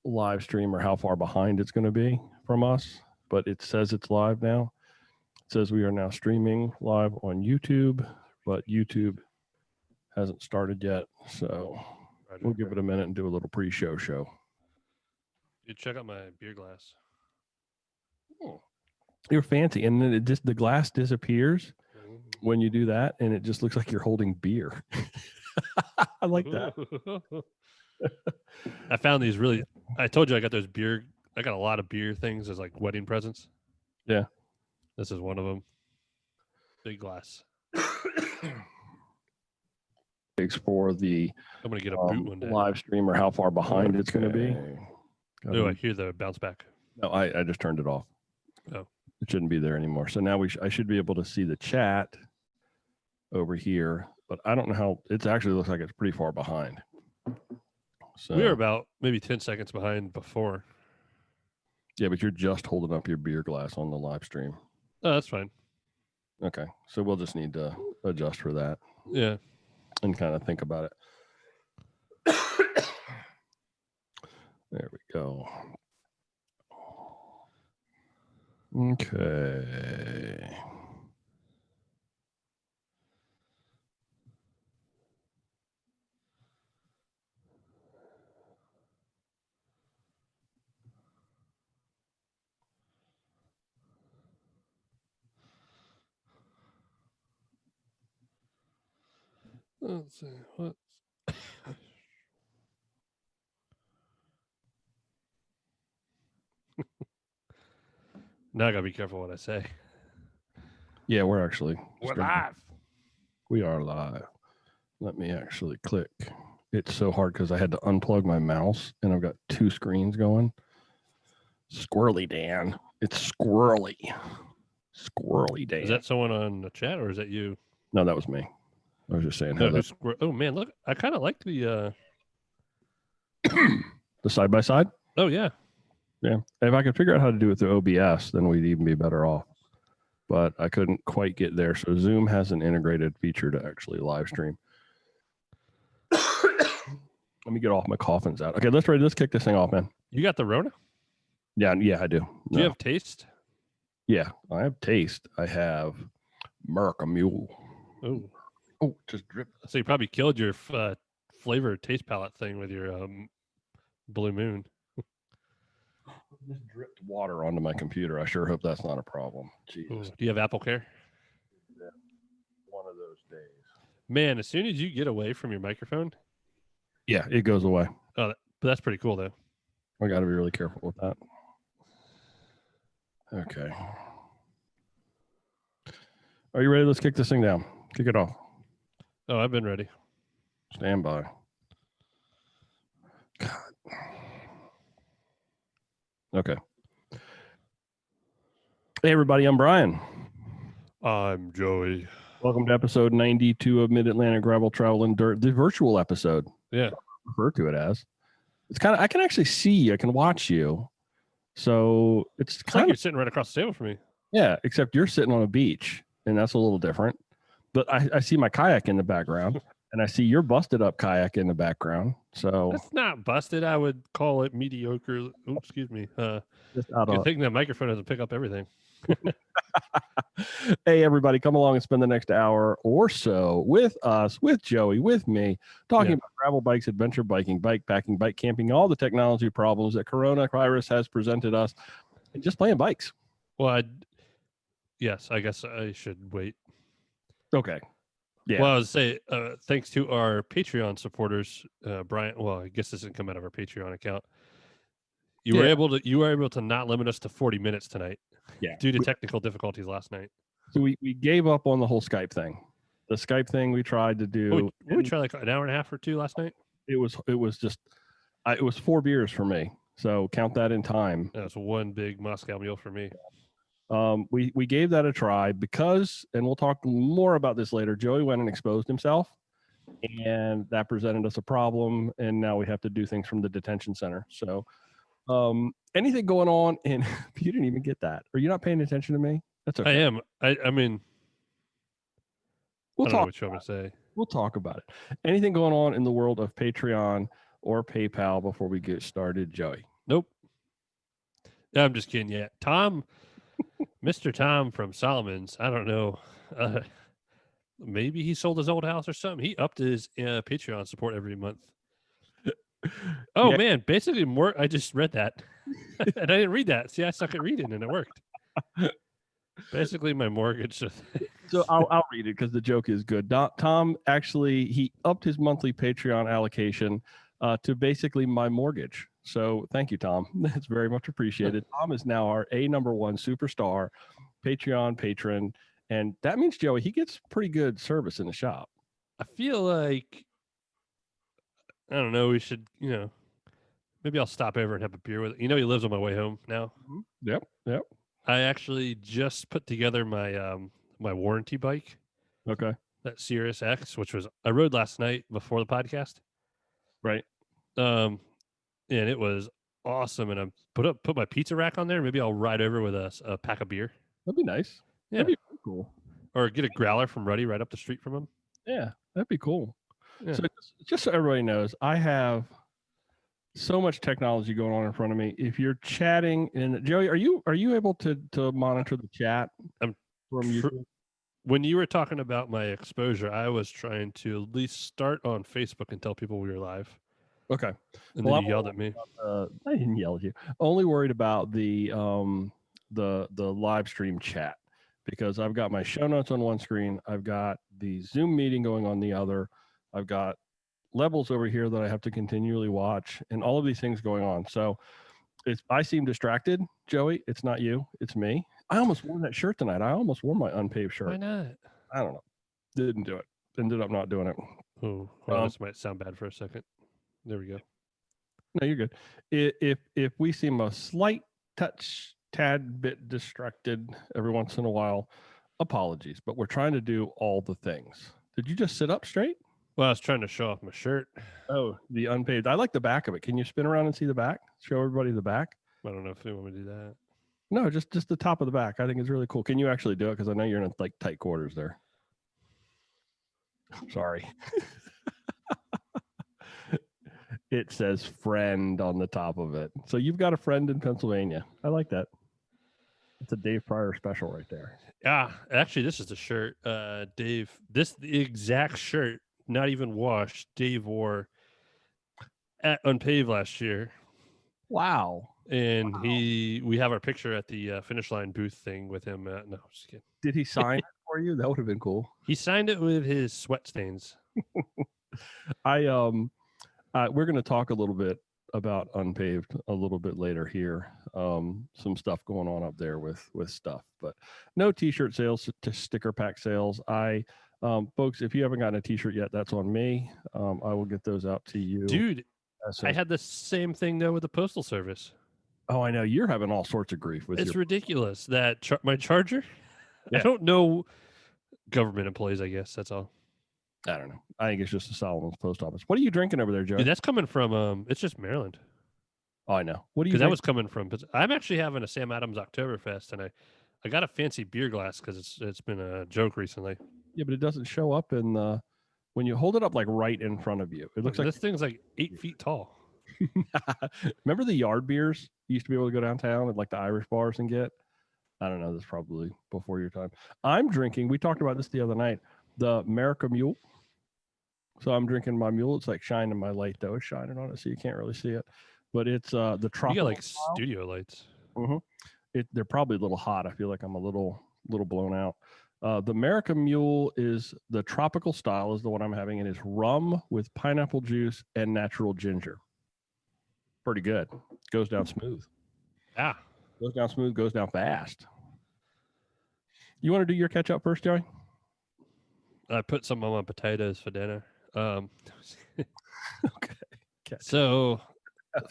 live stream or how far behind it's going to be from us, but it says it's live now. It says we are now streaming live on YouTube, but YouTube hasn't started yet. So we'll give it a minute and do a little pre-show show. You check out my beer glass. Oh, you're fancy. And then the glass disappears when you do that, and it just looks like you're holding beer. I like that. I found these I told you I got those beer. I got a lot of beer things as like wedding presents. Yeah. This is one of them. Big glass. For the I'm going to get a boot one day. Live stream or how far behind it's going to be. Oh, I hear the bounce back. No, I just turned it off. Oh. It shouldn't be there anymore. So now I should be able to see the chat over here, but I don't know how. It actually looks like it's pretty far behind. So we were about maybe 10 seconds behind before. Yeah, but you're just holding up your beer glass on the live stream. Oh, that's fine. Okay, so we'll just need to adjust for that. Yeah. And kind of think about it. There we go. Okay. Let's see. What? Now I gotta be careful what I say. Yeah, we're live. We are live. Let me actually click. It's so hard because I had to unplug my mouse and I've got two screens going. Squirrely Dan. It's squirrely. Squirrely Dan. Is that someone on the chat or is that you? No, that was me. I was just saying. Oh man, look! I kind of like the the side by side. Oh yeah, yeah. If I could figure out how to do it through OBS, then we'd even be better off. But I couldn't quite get there. So Zoom has an integrated feature to actually live stream. Let me get off my coffins out. Okay, let's kick this thing off, man. You got the Rona? Yeah, I do. Do you have taste? Yeah, I have taste. I have Merc Mule. Oh, just drip. So you probably killed your flavor taste palette thing with your Blue Moon. Just dripped water onto my computer. I sure hope that's not a problem. Jesus. Do you have Apple Care? Yeah, one of those days. Man, as soon as you get away from your microphone. Yeah, it goes away. Oh, but that's pretty cool, though. I got to be really careful with that. Okay. Are you ready? Let's kick this thing down. Kick it off. Oh, I've been ready. Stand by. God. Okay. Hey, everybody. I'm Brian. I'm Joey. Welcome to episode 92 of Mid-Atlantic Gravel, Travel, and Dirt, the virtual episode. Yeah. Refer to it as. It's kind of, I can actually see you. I can watch you. So it's kind like you're sitting right across the table from me. Yeah, except you're sitting on a beach, and that's a little different. But I see my kayak in the background, and I see your busted up kayak in the background. So that's not busted. I would call it mediocre. Oops, excuse me. Good thing that microphone doesn't pick up everything. Hey, everybody, come along and spend the next hour or so with us, with Joey, with me, talking about gravel bikes, adventure biking, bike packing, bike camping, all the technology problems that coronavirus has presented us, and just playing bikes. Well, yes, I guess I should wait. Okay. Yeah. Well, I was say thanks to our Patreon supporters, Brian. Well, I guess this didn't come out of our Patreon account. You were able to not limit us to 40 minutes tonight. Yeah. Due to technical difficulties last night. So we gave up on the whole Skype thing. The Skype thing we tried to do. We tried like an hour and a half or two last night. It was 4 beers for me. So count that in time. That was one big Moscow Mule for me. We gave that a try because, and we'll talk more about this later, Joey went and exposed himself, and that presented us a problem, and now we have to do things from the detention center. So anything going on, and you didn't even get that. Are you not paying attention to me? That's okay. I am. I mean, we'll I don't know what you want to say. We'll talk about it. Anything going on in the world of Patreon or PayPal before we get started, Joey? Nope. No, I'm just kidding. Yeah, Tom, Mr. Tom from Solomon's. I don't know. Maybe he sold his old house or something. He upped his Patreon support every month. Oh Yeah. man, basically more. I just read that, and I didn't read that. See, I suck at reading, and it worked. Basically, my mortgage. So I'll read it because the joke is good. Tom actually he upped his monthly Patreon allocation to basically my mortgage. So thank you, Tom. That's very much appreciated. Tom is now our #1 superstar Patreon patron, and that means Joey he gets pretty good service in the shop. I feel like I don't know. We should, maybe I'll stop over and have a beer with. He lives on my way home now. Yep. Yep. I actually just put together my my warranty bike, Okay. that Sirius X, which was I rode last night before the podcast. Right. And it was awesome. And I put my pizza rack on there. Maybe I'll ride over with a pack of beer. That'd be nice. Yeah. That'd be pretty cool. Or get a growler from Ruddy right up the street from him. Yeah, that'd be cool. Yeah. So just so everybody knows, I have so much technology going on in front of me. If you're chatting, and Joey, are you able to monitor the chat? I'm from YouTube? When you were talking about my exposure, I was trying to at least start on Facebook and tell people we were live. Okay. And then you yelled at me. I didn't yell at you. Only worried about the live stream chat because I've got my show notes on one screen. I've got the Zoom meeting going on the other. I've got levels over here that I have to continually watch and all of these things going on. So I seem distracted, Joey. It's not you. It's me. I almost wore that shirt tonight. I almost wore my unPAved shirt. Why not? I don't know. Didn't do it. Ended up not doing it. Oh, well, this might sound bad for a second. There we go. No, you're good. If we seem a slight tad bit distracted every once in a while, apologies. But we're trying to do all the things. Did you just sit up straight? Well, I was trying to show off my shirt. Oh, the unPAved. I like the back of it. Can you spin around and see the back? Show everybody the back. I don't know if they want me to do that. No, just the top of the back. I think it's really cool. Can you actually do it? Because I know you're in like tight quarters there. Sorry. It says friend on the top of it. So you've got a friend in Pennsylvania. I like that. It's a Dave Pryor special right there. Yeah, actually, this is the shirt. Dave, the exact shirt, not even washed, Dave wore at unPAved last year. Wow. And we have our picture at the finish line booth thing with him. No, just kidding. Did he sign it for you? That would have been cool. He signed it with his sweat stains. We're going to talk a little bit about unPAved a little bit later here. Some stuff going on up there with stuff, but no t-shirt sales, just sticker pack sales. Folks, if you haven't gotten a t-shirt yet, that's on me. I will get those out to you. Dude, I had the same thing though with the postal service. Oh, I know. You're having all sorts of grief with It's ridiculous that my charger. Yeah. I don't know government employees, I guess. That's all. I don't know. I think it's just the Solomon's post office. What are you drinking over there, Joe? Dude, that's coming from it's just Maryland. Oh, I know. What do you? Because that was coming from. I'm actually having a Sam Adams Oktoberfest, and I got a fancy beer glass because it's been a joke recently. Yeah, but it doesn't show up in the when you hold it up like right in front of you. It looks like this thing's like 8 feet tall. Remember the yard beers you used to be able to go downtown at like the Irish bars and get? I don't know. That's probably before your time. I'm drinking. We talked about this the other night. The America Mule. So I'm drinking my Mule. It's like shining my light though. It's shining on it, so you can't really see it. But it's the tropical. You got like studio lights. Mm-hmm. They're probably a little hot. I feel like I'm a little blown out. The America Mule is the tropical style. Is the one I'm having. It is rum with pineapple juice and natural ginger. Pretty good. Goes down smooth. Yeah. Goes down smooth. Goes down fast. You want to do your catch up first, Joey? I put some on my potatoes for dinner. Okay. So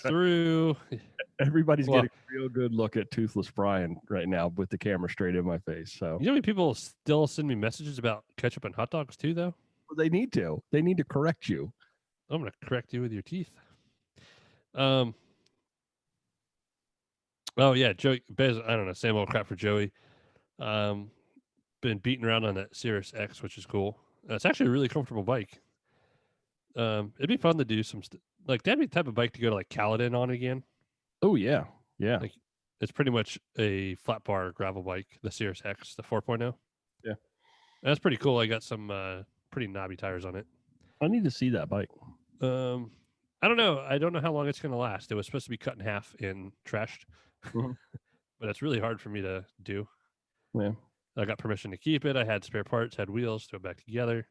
through everybody's getting a real good look at Toothless Brian right now with the camera straight in my face. So you know how many people still send me messages about ketchup and hot dogs too, though? Well, they need to correct you. I'm going to correct you with your teeth. Oh yeah, Joey. I don't know. Same old crap for Joey. Been beating around on that Sirius X, which is cool. It's actually a really comfortable bike. It'd be fun to do some like that'd be the type of bike to go to like Caledon on again. Oh yeah, yeah, Like it's pretty much a flat bar gravel bike, the Cirrus X, the 4.0. yeah. That's pretty cool. I got some pretty knobby tires on it. I need to see that bike. I don't know. I don't know how long it's going to last. It was supposed to be cut in half and trashed, Mhm. but it's really hard for me to do. Yeah. I got permission to keep it. I had spare parts, had wheels, throw it back together,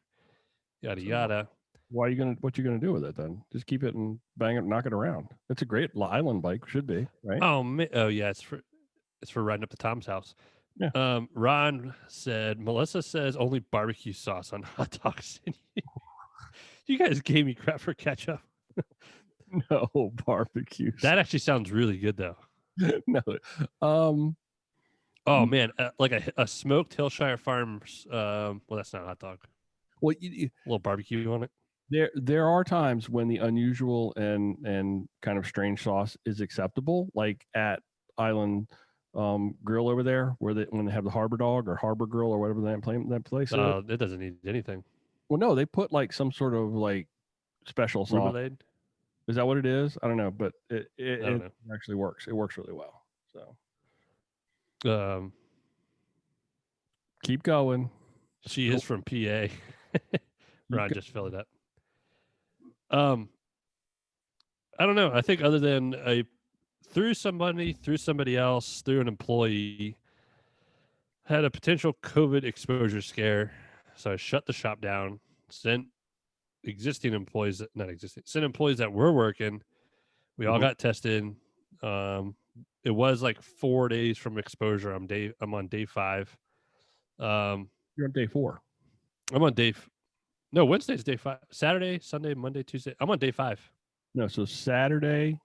yada So yada. what you gonna do with it then? Just keep it and bang it, knock it around. It's a great island bike, should be, right? Oh yeah, it's for riding up to Tom's house. Yeah. Ron said Melissa says only barbecue sauce on hot dogs. You guys gave me crap for ketchup. No barbecue. That actually sounds really good though. No. Oh man, like a smoked Hillshire Farms. Well, that's not a hot dog. Well, A little barbecue on it. there are times when the unusual and kind of strange sauce is acceptable, like at Island Grill over there, when they have the Harbor Dog or Harbor Grill or whatever that place is. It doesn't need anything. Well, no, they put like some sort of like special sauce. Rubelade? Is that what it is? I don't know, but I don't know. it actually works. It works really well. So keep going. She is from PA. Ron just filled it up. I don't know. I think other than through somebody else, through an employee, had a potential COVID exposure scare. So I shut the shop down, sent employees that were working. We all got tested. It was like 4 days from exposure. I'm on day 5. You're on day 4. I'm on no, Wednesday's day 5. Saturday, Sunday, Monday, Tuesday. I'm on day 5. No, so Saturday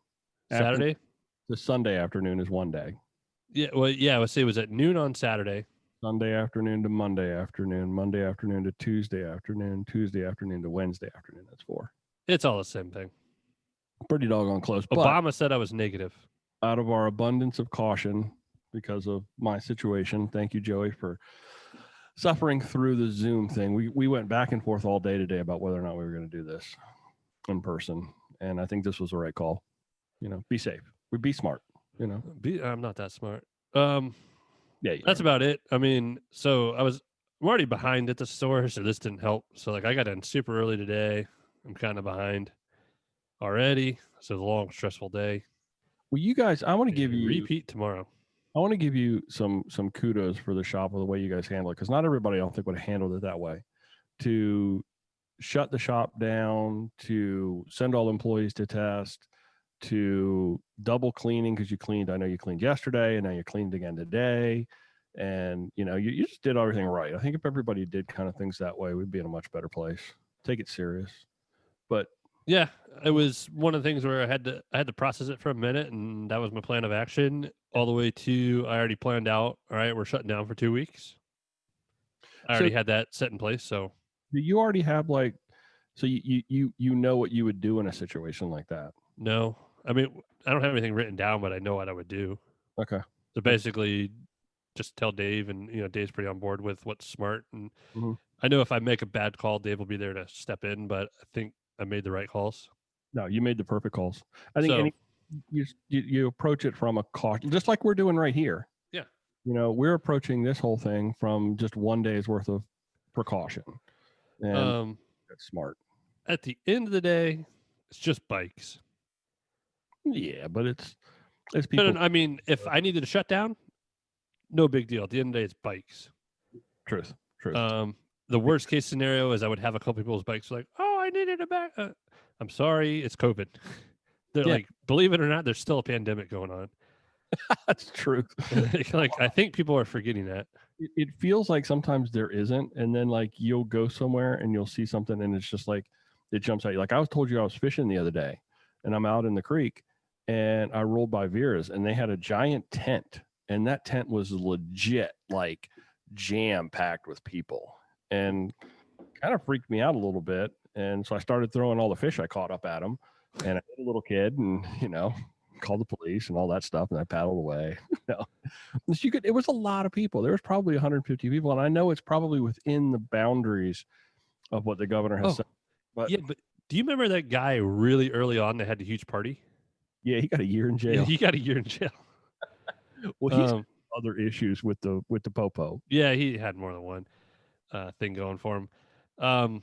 to Sunday afternoon is one day. Yeah, well, yeah, I would say it was at noon on Saturday. Sunday afternoon to Monday afternoon, Monday afternoon to Tuesday afternoon, Tuesday afternoon to Wednesday afternoon. That's 4. It's all the same thing. Pretty doggone close. Obama said I was negative. Out of our abundance of caution, because of my situation, thank you, Joey, for suffering through the Zoom thing. We went back and forth all day today about whether or not we were going to do this in person, and I think this was the right call. Be safe. We be smart. I'm not that smart. Yeah, that's about it. I mean, so I'm already behind at the store, so this didn't help. So like I got in super early today. I'm kind of behind already. So it's a long, stressful day. Well, you guys, I want to give you repeat tomorrow. I want to give you some kudos for the shop of the way you guys handle it, because not everybody, I don't think, would have handled it that way. To shut the shop down, to send all employees to test, to double cleaning because you cleaned. I know you cleaned yesterday, and now you cleaned again today, and you just did everything right. I think if everybody did kind of things that way, we'd be in a much better place. Take it serious, but yeah, it was one of the things where I had to process it for a minute, and that was my plan of action. All the way to I already planned out. All right, we're shutting down for 2 weeks. I already had that set in place. So do you already have so you know what you would do in a situation like that? No, I mean I don't have anything written down, but I know what I would do. Okay. So basically, just tell Dave, and Dave's pretty on board with what's smart. And I know if I make a bad call, Dave will be there to step in. But I think I made the right calls. No, you made the perfect calls. I think you approach it from a caution, just like we're doing right here. Yeah. We're approaching this whole thing from just 1 day's worth of precaution. And that's smart. At the end of the day, it's just bikes. Yeah, but it's people. But, I mean, if I needed to shut down, no big deal. At the end of the day, it's bikes. Truth. The worst case scenario is I would have a couple people's bikes like, oh, I needed a back. I'm sorry, it's COVID. They're like, believe it or not, there's still a pandemic going on. That's true. Like, I think people are forgetting that. It feels like sometimes there isn't, and then like you'll go somewhere and you'll see something, and it's just like it jumps at you. Like I told you I was fishing the other day, and I'm out in the creek, and I rolled by Vera's, and they had a giant tent, and that tent was legit, like jam packed with people, and kind of freaked me out a little bit. And so I started throwing all the fish I caught up at them, and I hit a little kid, and called the police and all that stuff, and I paddled away. It was a lot of people. There was probably 150 people, and I know it's probably within the boundaries of what the governor has said. But do you remember that guy really early on that had the huge party? Yeah, he got a year in Yeah, jail. he got a year in jail. Well, he's Um, other issues with the popo. yeah, he had more than one thing going for him.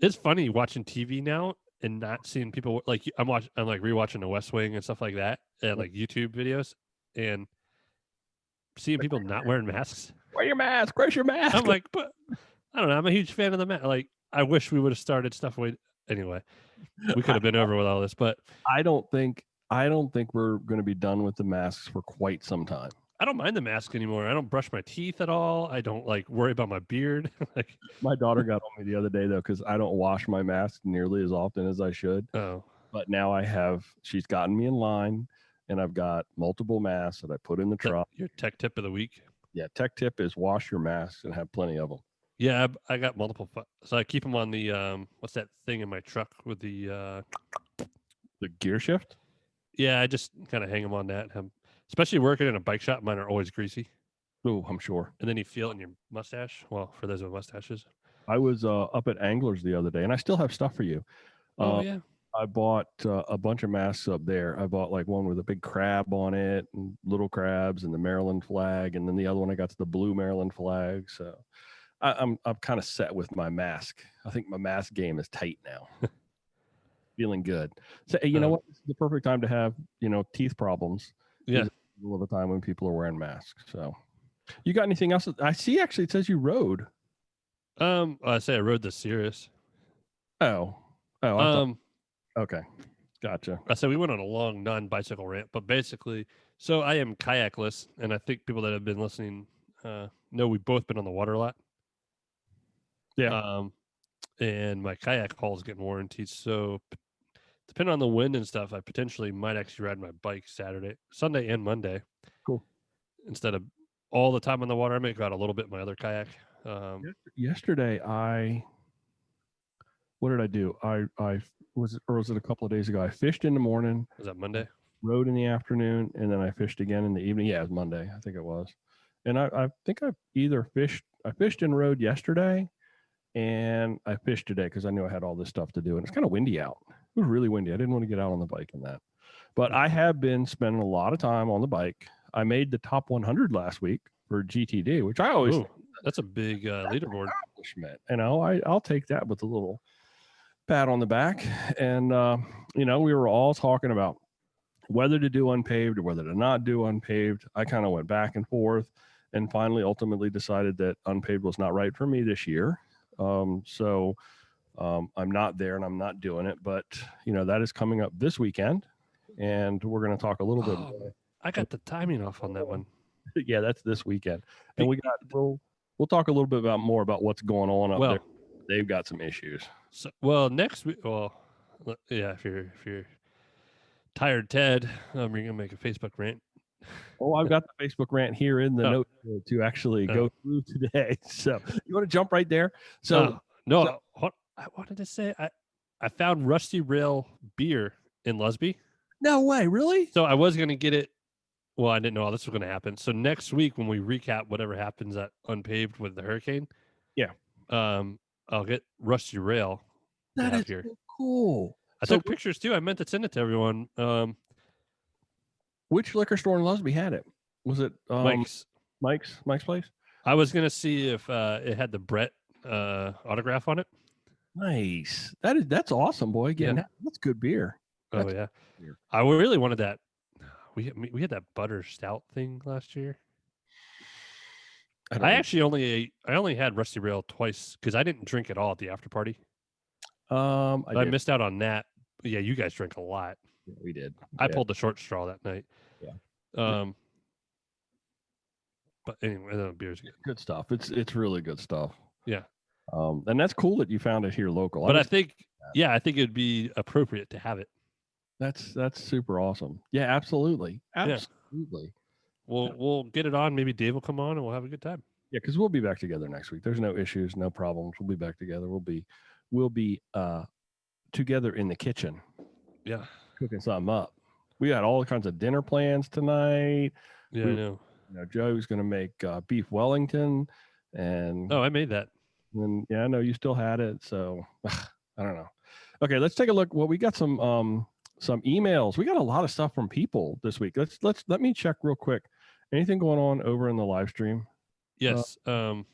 It's funny watching TV now and not seeing people like I'm like rewatching The West Wing and stuff like that, and like YouTube videos, and seeing people not wearing masks. Wear your mask. Where's your mask? I'm like, but I don't know. I'm a huge fan of the mask. Like, I wish we would have started stuff way. Anyway, we could have been over with all this, but I don't think we're going to be done with the masks for quite some time. I don't mind the mask anymore. I don't brush my teeth at all. I don't like worry about my beard. Like, My daughter got on me the other day though because I don't wash my mask nearly as often as I should. oh, But now I have. She's gotten me in line, and I've got multiple masks that I put in the truck. your tech tip of the week. Yeah, tech tip is wash your masks and have plenty of them. Yeah, I got multiple. So I keep them on the what's that thing in my truck with the The gear shift. yeah, I just kind of hang them on that. Especially working in a bike shop, mine are always greasy. Oh, I'm sure. And then you feel it in your mustache. Well, for those with mustaches. I was up at Anglers the other day, and I still have stuff for you. Oh yeah. I bought a bunch of masks up there. I bought like one with a big crab on it, and little crabs, and the Maryland flag, and then the other one I got to the blue Maryland flag. So I'm kind of set with my mask. I think my mask game is tight now. Feeling good. So you know what? It's the perfect time to have teeth problems. Yeah. All of the time when people are wearing masks. So, you got anything else? I see. Actually, it says you rode. I say I rode the Cirrus. Oh. I thought, okay, gotcha. I said we went on a long non-bicycle rant, but basically, so I am kayakless, and I think people that have been listening know we've both been on the water a lot. Yeah. And my kayak hull is getting warranted, so depending on the wind and stuff, I potentially might actually ride my bike Sunday and Monday. Cool. Instead of all the time on the water, I may go out a little bit in my other kayak. Yesterday, what did I do? Was it a couple of days ago? I fished in the morning. Was that Monday? Rode in the afternoon, and then I fished again in the evening. Yeah, it was Monday. I think it was. And I think I fished and rode yesterday, and I fished today because I knew I had all this stuff to do. And it's kind of windy out. It was really windy. I didn't want to get out on the bike in that. But I have been spending a lot of time on the bike. I made the top 100 last week for GTD, which I always think that's a big leaderboard accomplishment. I'll take that with a little pat on the back. And we were all talking about whether to do unPAved or whether to not do unPAved. I kind of went back and forth, and finally, ultimately decided that unPAved was not right for me this year. So I'm not there, and I'm not doing it. But that is coming up this weekend, and we're going to talk a little bit more. I got the timing off on that one. Yeah, that's this weekend, and we'll talk a little bit more about what's going on up there. They've got some issues. So, next week. Well, yeah, if you're tired, Ted, you're gonna make a Facebook rant. Oh, I've got the Facebook rant here in the note to actually go through today. So you want to jump right there? So what I wanted to say, I found Rusty Rail beer in Lusby. No way, really? So I was gonna get it. Well, I didn't know all this was going to happen. So next week, when we recap whatever happens at unPAved with the hurricane, I'll get Rusty Rail. That is here. So cool. I took pictures too. I meant to send it to everyone. Which liquor store in Lusby had it? Was it Mike's place? I was going to see if it had the Brett autograph on it. Nice. That's awesome, boy. That's good beer. That's beer. I really wanted that. We had that butter stout thing last year. I only had Rusty Rail twice because I didn't drink at all at the after party. I missed out on that. Yeah, you guys drank a lot. Yeah, we did. I pulled the short straw that night. Yeah. But anyway, the beer's good. Good stuff. It's really good stuff. Yeah. And that's cool that you found it here local. But I think it'd be appropriate to have it. That's super awesome. Yeah, absolutely. Absolutely. We'll get it on. Maybe Dave will come on and we'll have a good time. Yeah, because we'll be back together next week. There's no issues, no problems. We'll be back together. We'll be together in the kitchen. Yeah. Cooking something up. We got all kinds of dinner plans tonight. Yeah, I know. Joe's gonna make beef Wellington, and I made that. And I know you still had it, so I don't know. Okay, let's take a look. Well, we got some some emails. We got a lot of stuff from people this week. Let me check real quick. Anything going on over in the live stream? Yes. Oh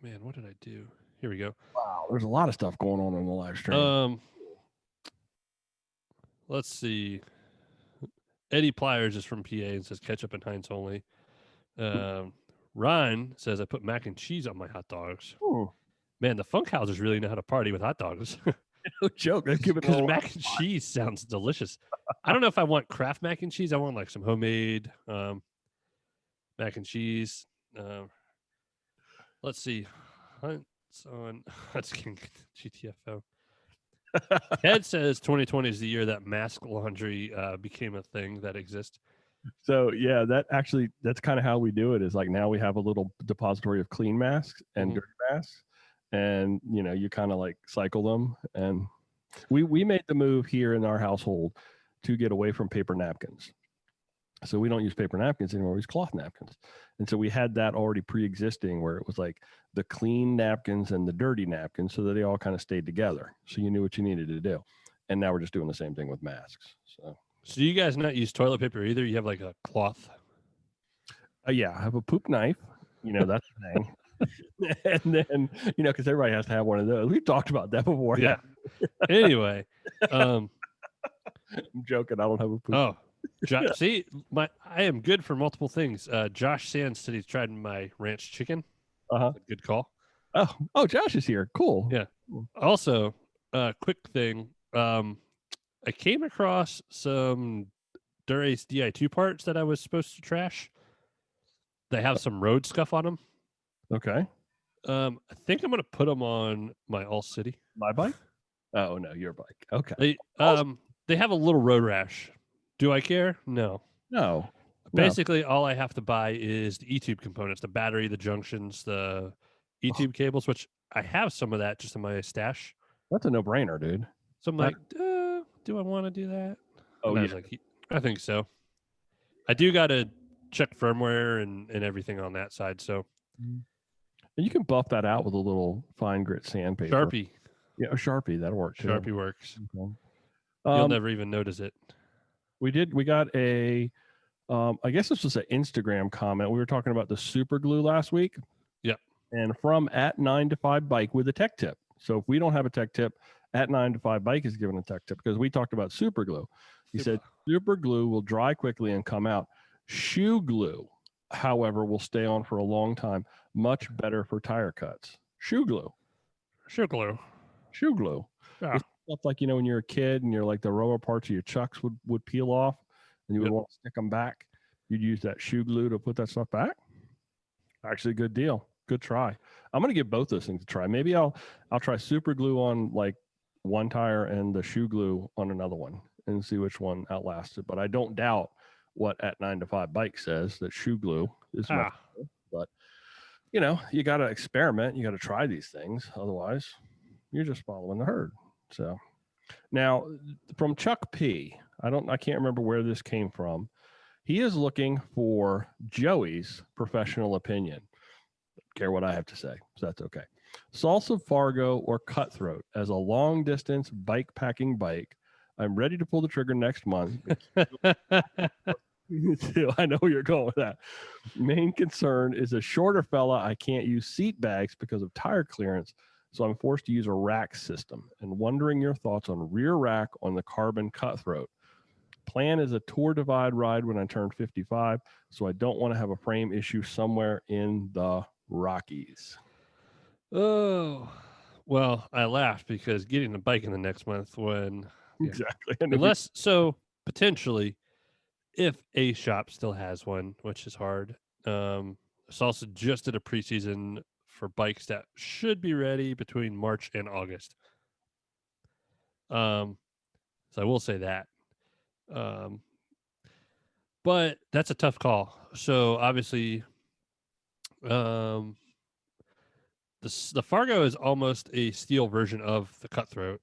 man, what did I do? Here we go. Wow, there's a lot of stuff going on the live stream. Let's see. Eddie Pliers is from PA and says ketchup and Heinz only. Ryan says I put mac and cheese on my hot dogs. Ooh. Man, the Funkhausers really know how to party with hot dogs. No joke. They've given Because mac and cheese sounds delicious. I don't know if I want Kraft mac and cheese. I want like some homemade mac and cheese. Let's see. Hunt's on Huntskin GTFO. Ted says 2020 is the year that mask laundry became a thing that exists. So yeah, that's kind of how we do it. Is like now we have a little depository of clean masks and dirty masks, and you kind of like cycle them. And we made the move here in our household to get away from paper napkins. So we don't use paper napkins anymore. We use cloth napkins. And so we had that already pre-existing where it was like the clean napkins and the dirty napkins so that they all kind of stayed together. So you knew what you needed to do. And now we're just doing the same thing with masks. So do you guys not use toilet paper either? You have like a cloth? Yeah, I have a poop knife. That's the thing. And then, because everybody has to have one of those. We've talked about that before. Yeah. Anyway. I'm joking. I don't have a poop. Oh. See, I am good for multiple things. Josh Sands said he's tried my ranch chicken. Good call. Oh, Josh is here. Cool. Yeah. Also, quick thing. I came across some Durace Di2 parts that I was supposed to trash. They have some road scuff on them. Okay. I think I'm going to put them on my All City. My bike? Oh no, your bike. Okay. They have a little road rash. Do I care? No. Basically, all I have to buy is the E-tube components, the battery, the junctions, the E-tube cables, which I have some of that just in my stash. That's a no-brainer, dude. So I'm like, do I want to do that? Oh, yeah. I think so. I do got to check firmware and everything on that side. So, and you can buff that out with a little fine grit sandpaper. Sharpie. Yeah, a Sharpie. That'll work too. Sharpie works. Okay. You'll never even notice it. We got a, I guess this was an Instagram comment. We were talking about the super glue last week. Yep. And from @9to5bike with a tech tip. So if we don't have a tech tip, @9to5bike is given a tech tip because we talked about super glue. He said super glue will dry quickly and come out. Shoe glue, however, will stay on for a long time. Much better for tire cuts. Shoe glue. Yeah. Stuff like, when you're a kid and you're like the lower parts of your chucks would peel off and you would want to stick them back. You'd use that shoe glue to put that stuff back. Actually, good deal. Good try. I'm going to give both those things a try. Maybe I'll try super glue on like one tire and the shoe glue on another one and see which one outlasts it. But I don't doubt what @9to5bike says that shoe glue is much better. But you got to experiment. You got to try these things. Otherwise, you're just following the herd. So now from Chuck P, I can't remember where this came from. He is looking for Joey's professional opinion. Don't care what I have to say, so that's okay. Salsa Fargo or Cutthroat as a long distance bike packing bike. I'm ready to pull the trigger next month. I know where you're going with that. Main concern is a shorter fella. I can't use seat bags because of tire clearance. So I'm forced to use a rack system and wondering your thoughts on rear rack on the carbon Cutthroat. Plan is a tour divide ride when I turn 55. So I don't want to have a frame issue somewhere in the Rockies. Oh, well, I laughed because getting a bike in the next month when exactly. Potentially if a shop still has one, which is hard. Salsa just did a preseason for bikes that should be ready between March and August. So I will say that. But that's a tough call. So obviously, the Fargo is almost a steel version of the Cutthroat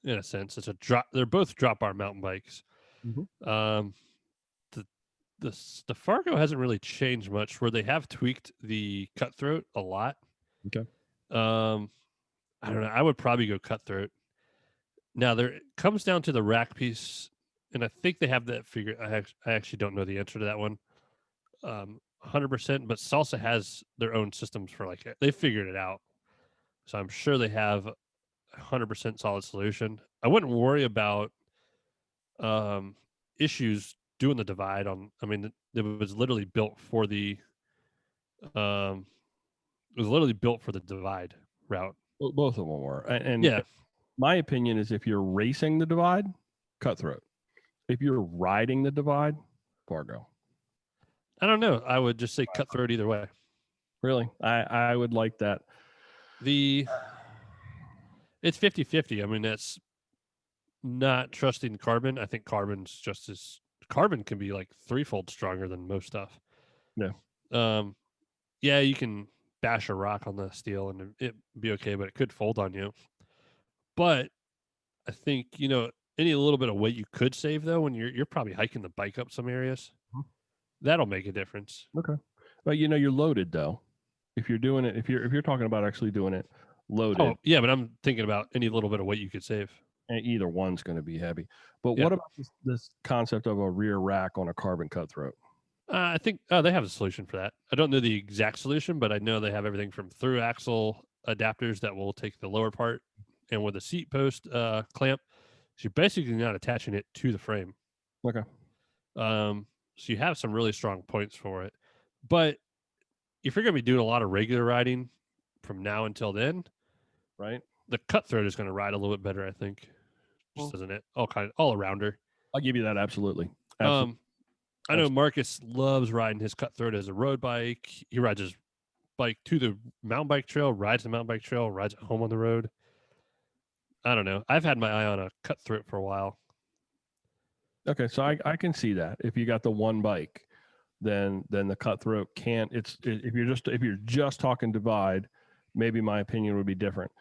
in a sense. It's a drop. They're both drop bar mountain bikes. Mm-hmm. The Fargo hasn't really changed much, where they have tweaked the Cutthroat a lot. Okay. I don't know. I would probably go Cutthroat. Now there it comes down to the rack piece, and I think they have that figured. I actually don't know the answer to that one, 100%. But Salsa has their own systems for like they figured it out, so I'm sure they have 100% solid solution. I wouldn't worry about issues doing the divide on. I mean, it was literally built for the it was literally built for the divide route. Both of them were. And Yeah, my opinion is if you're racing the divide, Cutthroat. If you're riding the divide, Fargo. I don't know. I would just say Cutthroat either way. Really? I would like that. It's 50-50. I mean, that's not trusting carbon. I think carbon's just as carbon can be like threefold stronger than most stuff. Yeah. Yeah, you can bash a rock on the steel and it be okay, but it could fold on you. But I think, any little bit of weight you could save though when you're probably hiking the bike up some areas. That'll make a difference. Okay. But you're loaded though. If you're doing it, if you're talking about actually doing it loaded. Oh, yeah, but I'm thinking about any little bit of weight you could save. And either one's going to be heavy. But Yeah. what about this concept of a rear rack on a carbon Cutthroat? I think they have a solution for that. I don't know the exact solution, but I know they have everything from through axle adapters that will take the lower part, and with a seat post clamp, so you're basically not attaching it to the frame. Okay. So you have some really strong points for it. But if you're going to be doing a lot of regular riding from now until then, right, the Cutthroat is going to ride a little bit better, I think. Just isn't it? All arounder. I'll give you that absolutely. I know Marcus loves riding his Cutthroat as a road bike. He rides his bike to the mountain bike trail, rides the mountain bike trail, rides it home on the road. I don't know. I've had my eye on a Cutthroat for a while. Okay, so I can see that. If you got the one bike, then the Cutthroat can't. If you're just talking divide, maybe my opinion would be different.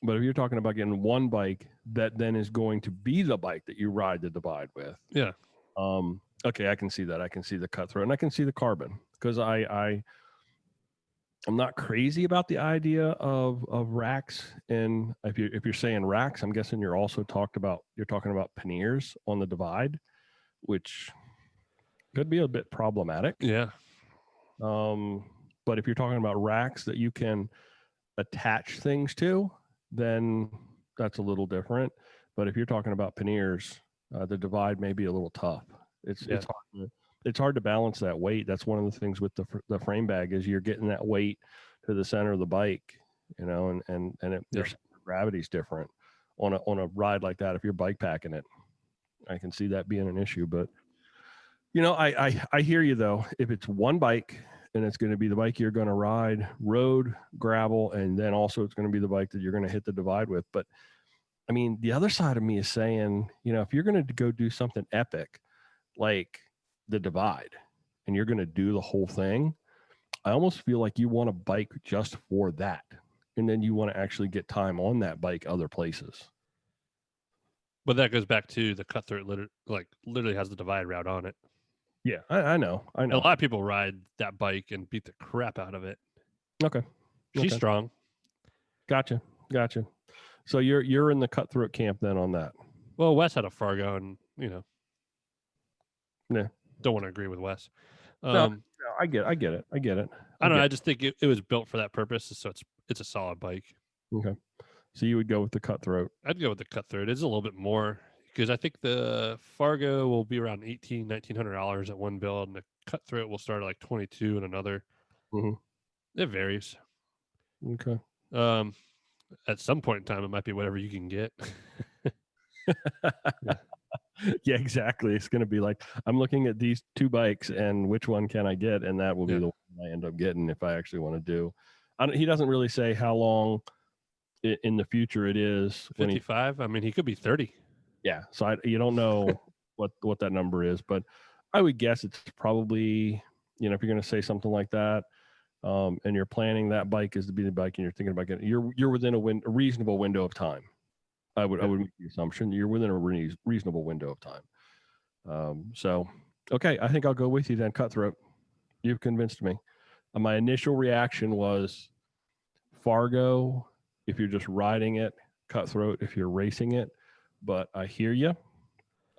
But if you're talking about getting one bike that then is going to be the bike that you ride the divide with, yeah. Okay, I can see that. I can see the Cutthroat, and I can see the carbon because I'm not crazy about the idea of racks. And if you're saying racks, I'm guessing you're talking about panniers on the divide, which could be a bit problematic. Yeah. But if you're talking about racks that you can attach things to, then that's a little different. But if you're talking about panniers, the divide may be a little tough. It's hard to balance that weight. That's one of the things with the frame bag is you're getting that weight to the center of the bike, and their gravity's different on a ride like that. If you're bike packing it, I can see that being an issue. But I hear you though. If it's one bike and it's going to be the bike you're going to ride road, gravel, and then also it's going to be the bike that you're going to hit the divide with. But I mean, the other side of me is saying, if you're going to go do something epic like the divide and you're going to do the whole thing, I almost feel like you want a bike just for that. And then you want to actually get time on that bike other places. But that goes back to the Cutthroat literally has the divide route on it. Yeah, I know. A lot of people ride that bike and beat the crap out of it. Okay. She's strong. Gotcha. So you're in the Cutthroat camp then on that. Well, Wes had a Fargo and, Yeah. Don't want to agree with Wes. No, I get it. I don't know. I just think it was built for that purpose. So it's a solid bike. Okay. So you would go with the Cutthroat. I'd go with the Cutthroat. It's a little bit more because I think the Fargo will be around $1,900 at one build, and the Cutthroat will start at like $22 in another. Mm-hmm. It varies. Okay. At some point in time, it might be whatever you can get. Yeah, exactly. It's going to be like, I'm looking at these two bikes and which one can I get? And that will be the one I end up getting if I actually want to do. He doesn't really say how long in the future it is. 55. I mean, he could be 30. Yeah. So you don't know what that number is, but I would guess it's probably, if you're going to say something like that, and you're planning that bike is to be the bike and you're thinking about getting, you're within a reasonable window of time. I would make the assumption you're within a reasonable window of time. So, okay, I think I'll go with you then, Cutthroat. You've convinced me. My initial reaction was Fargo if you're just riding it, Cutthroat if you're racing it. but I hear you.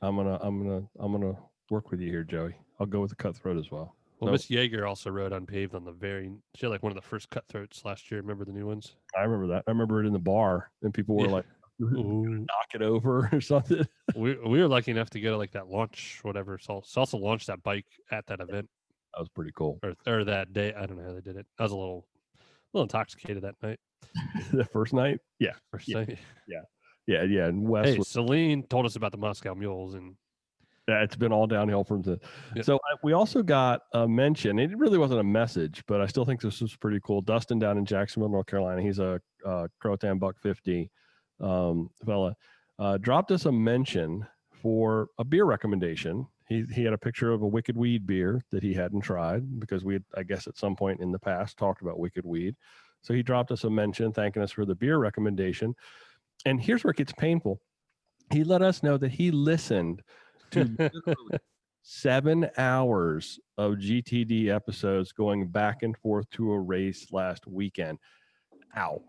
I'm gonna work with you here, Joey. I'll go with the Cutthroat as well. Well, So- Miss Yeager also rode unPAved on she had like one of the first Cutthroats last year. Remember the new ones? I remember that. I remember it in the bar, and people were Yeah. like, Ooh. knock it over or something. We were lucky enough to go to like that launch, whatever. Salsa launched that bike at that event That was pretty cool. or that day. I don't know how they did it. I was a little intoxicated that night. The first night, yeah, First Yeah. night. yeah. And Wes Hey, was, Celine told us about the Moscow Mules, and it's been all downhill from the. Yeah. So we also got a mention. It really wasn't a message, but I still think this was pretty cool. Dustin down in Jacksonville, North Carolina. He's a Croatan buck 50 fella. Dropped us a mention for a beer recommendation. He had a picture of a Wicked Weed beer that he hadn't tried because we had, I guess, at some point in the past talked about Wicked Weed. So he dropped us a mention thanking us for the beer recommendation. And here's where it gets painful. He let us know that he listened to literally 7 hours of GTD episodes going back and forth to a race last weekend. Ow.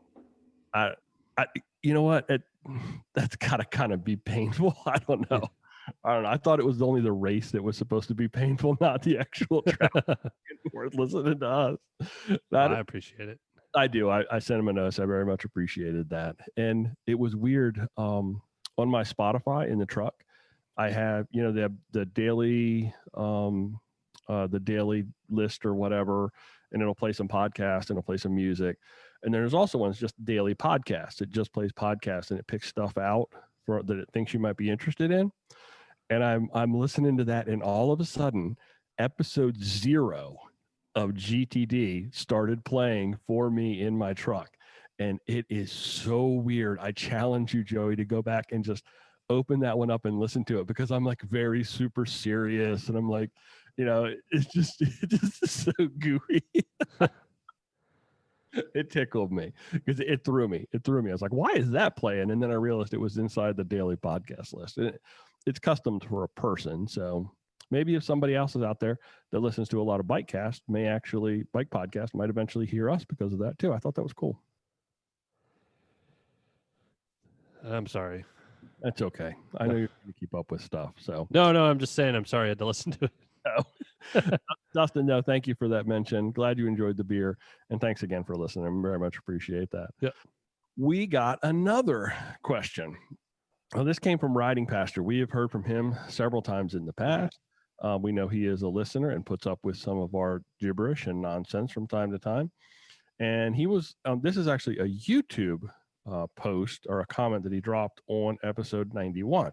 I you know what? That's gotta kind of be painful. I don't know. I thought it was only the race that was supposed to be painful, not the actual travel. Worth listening to us. I appreciate it. I do. I sent him a note. I very much appreciated that. And it was weird. On my Spotify in the truck, I have, the daily list or whatever, and it'll play some podcasts and it'll play some music. And there's also ones just daily podcasts. It just plays podcasts and it picks stuff out that it thinks you might be interested in. And I'm listening to that, and all of a sudden, episode 0 of GTD started playing for me in my truck. And it is so weird. I challenge you, Joey, to go back and just open that one up and listen to it, because I'm like very super serious. And I'm like, it's just so gooey. It tickled me because it threw me. I was like, why is that playing? And then I realized it was inside the daily podcast list. It's custom for a person. So maybe if somebody else is out there that listens to a lot of bike podcast might eventually hear us because of that too. I thought that was cool. I'm sorry. That's okay. I know you're going to keep up with stuff. So No, I'm just saying I'm sorry I had to listen to it. Dustin, no, thank you for that mention. Glad you enjoyed the beer. And thanks again for listening. I very much appreciate that. Yep. We got another question. Well, this came from Riding Pastor. We have heard from him several times in the past. We know he is a listener and puts up with some of our gibberish and nonsense from time to time. And he was, this is actually a YouTube post or a comment that he dropped on episode 91.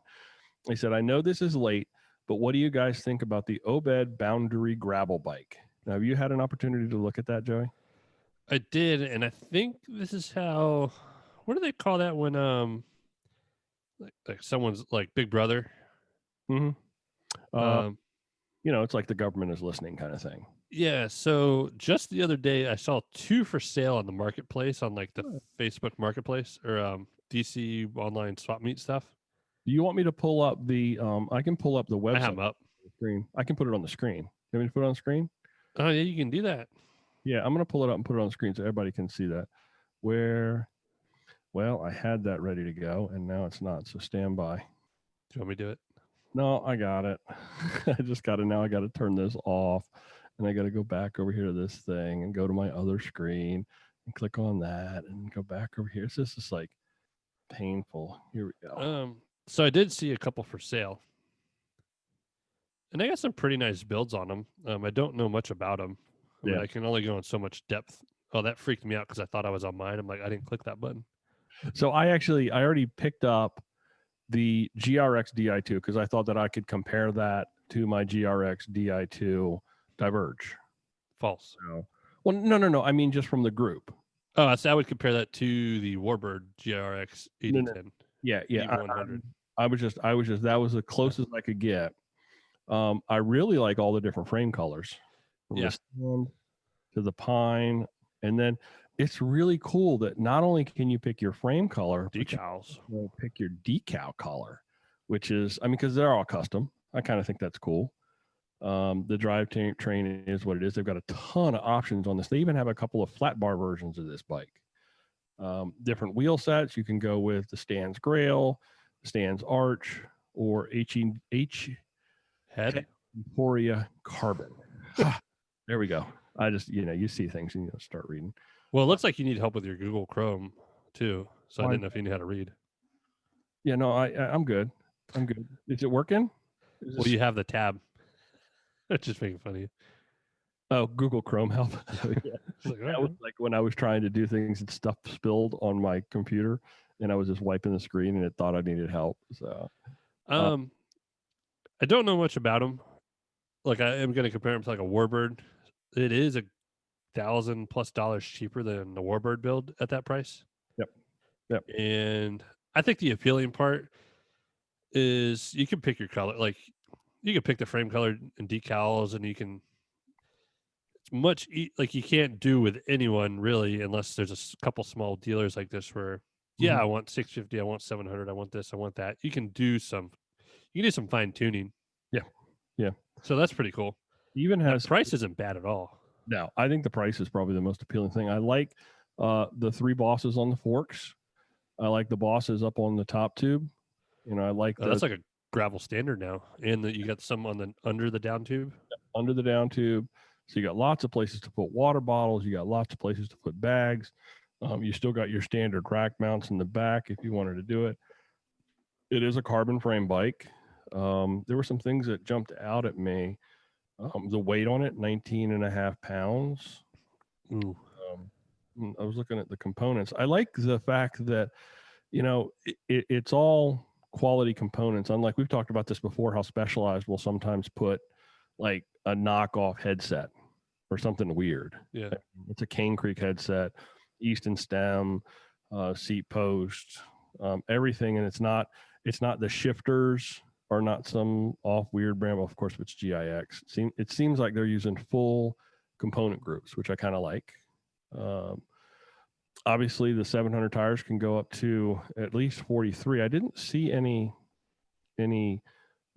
He said, I know this is late, but what do you guys think about the Obed Boundary Gravel bike? Now, have you had an opportunity to look at that, Joey? I did, and I think this is how. What do they call that when like someone's like Big Brother? Mm-hmm. It's like the government is listening kind of thing. Yeah. So just the other day, I saw 2 for sale on the marketplace, on like the Facebook Marketplace or DC online swap meet stuff. Do you want me to pull up the? I can pull up the website. I have 'em up. Screen. I can put it on the screen. You want me to put it on the screen? Oh yeah, you can do that. Yeah, I'm gonna pull it up and put it on the screen so everybody can see that. Well, I had that ready to go and now it's not. So stand by. Do you want me to do it? No, I got it. I just got to now. I got to turn this off, and I got to go back over here to this thing and go to my other screen and click on that and go back over here. It's just like painful. Here we go. So I did see a couple for sale, and they got some pretty nice builds on them. I don't know much about them. I mean, I can only go in so much depth. Oh, that freaked me out because I thought I was on mine. I'm like, I didn't click that button. So I already picked up the GRX Di2 because I thought that I could compare that to my GRX Di2 Diverge. False. So, well, no. I mean, just from the group. Oh, I would compare that to the Warbird GRX 8010. Yeah. E100. I was just that was the closest I could get. I really like all the different frame colors. From the stand to the pine, and then it's really cool that not only can you pick your frame color, decals, but you pick your decal color, which is, because they're all custom. I kind of think that's cool. The drive train is what it is. They've got a ton of options on this. They even have a couple of flat bar versions of this bike. Different wheel sets. You can go with the Stan's Grail, Stands Arch, or H Head. Euphoria Carbon. There we go. I just, you see things and you start reading. Well, it looks like you need help with your Google Chrome too. So I Why- didn't know if you knew how to read. Yeah, no, I'm good. I'm good. Is it working? Is Well, this- you have the tab. It's just making fun of you. oh, Google Chrome help. Yeah. It's like, That was like when I was trying to do things and stuff spilled on my computer, and I was just wiping the screen, and it thought I needed help. So, I don't know much about them. Like I am going to compare them to like a Warbird. It is $1,000+ cheaper than the Warbird build at that price. Yep. And I think the appealing part is you can pick your color. Like you can pick the frame color and decals, and you can. It's much like you can't do with anyone really, unless there's a couple small dealers like this where, yeah, Mhm. I want 650, I want 700, I want this, I want that. You can do some fine tuning. Yeah. Yeah. So that's pretty cool. Even That has price isn't bad at all. no. I think the price is probably the most appealing thing. I like the 3 bosses on the forks. I like the bosses up on the top tube. I like That's like a gravel standard now, and you got some on the under the down tube. under the down tube. So you got lots of places to put water bottles. You got lots of places to put bags. You still got your standard rack mounts in the back if you wanted to do it. It is a carbon frame bike. There were some things that jumped out at me. The weight on it, 19.5 pounds. Ooh. I was looking at the components. I like the fact that, it's all quality components. Unlike we've talked about this before, how Specialized will sometimes put like a knockoff headset or something weird. Yeah. It's a Cane Creek headset, Easton stem, seat post, everything. And it's not the shifters are not some off weird brand. Well, of course, if it's GIX, it seems like they're using full component groups, which I kind of like. Obviously, the 700 tires can go up to at least 43. I didn't see any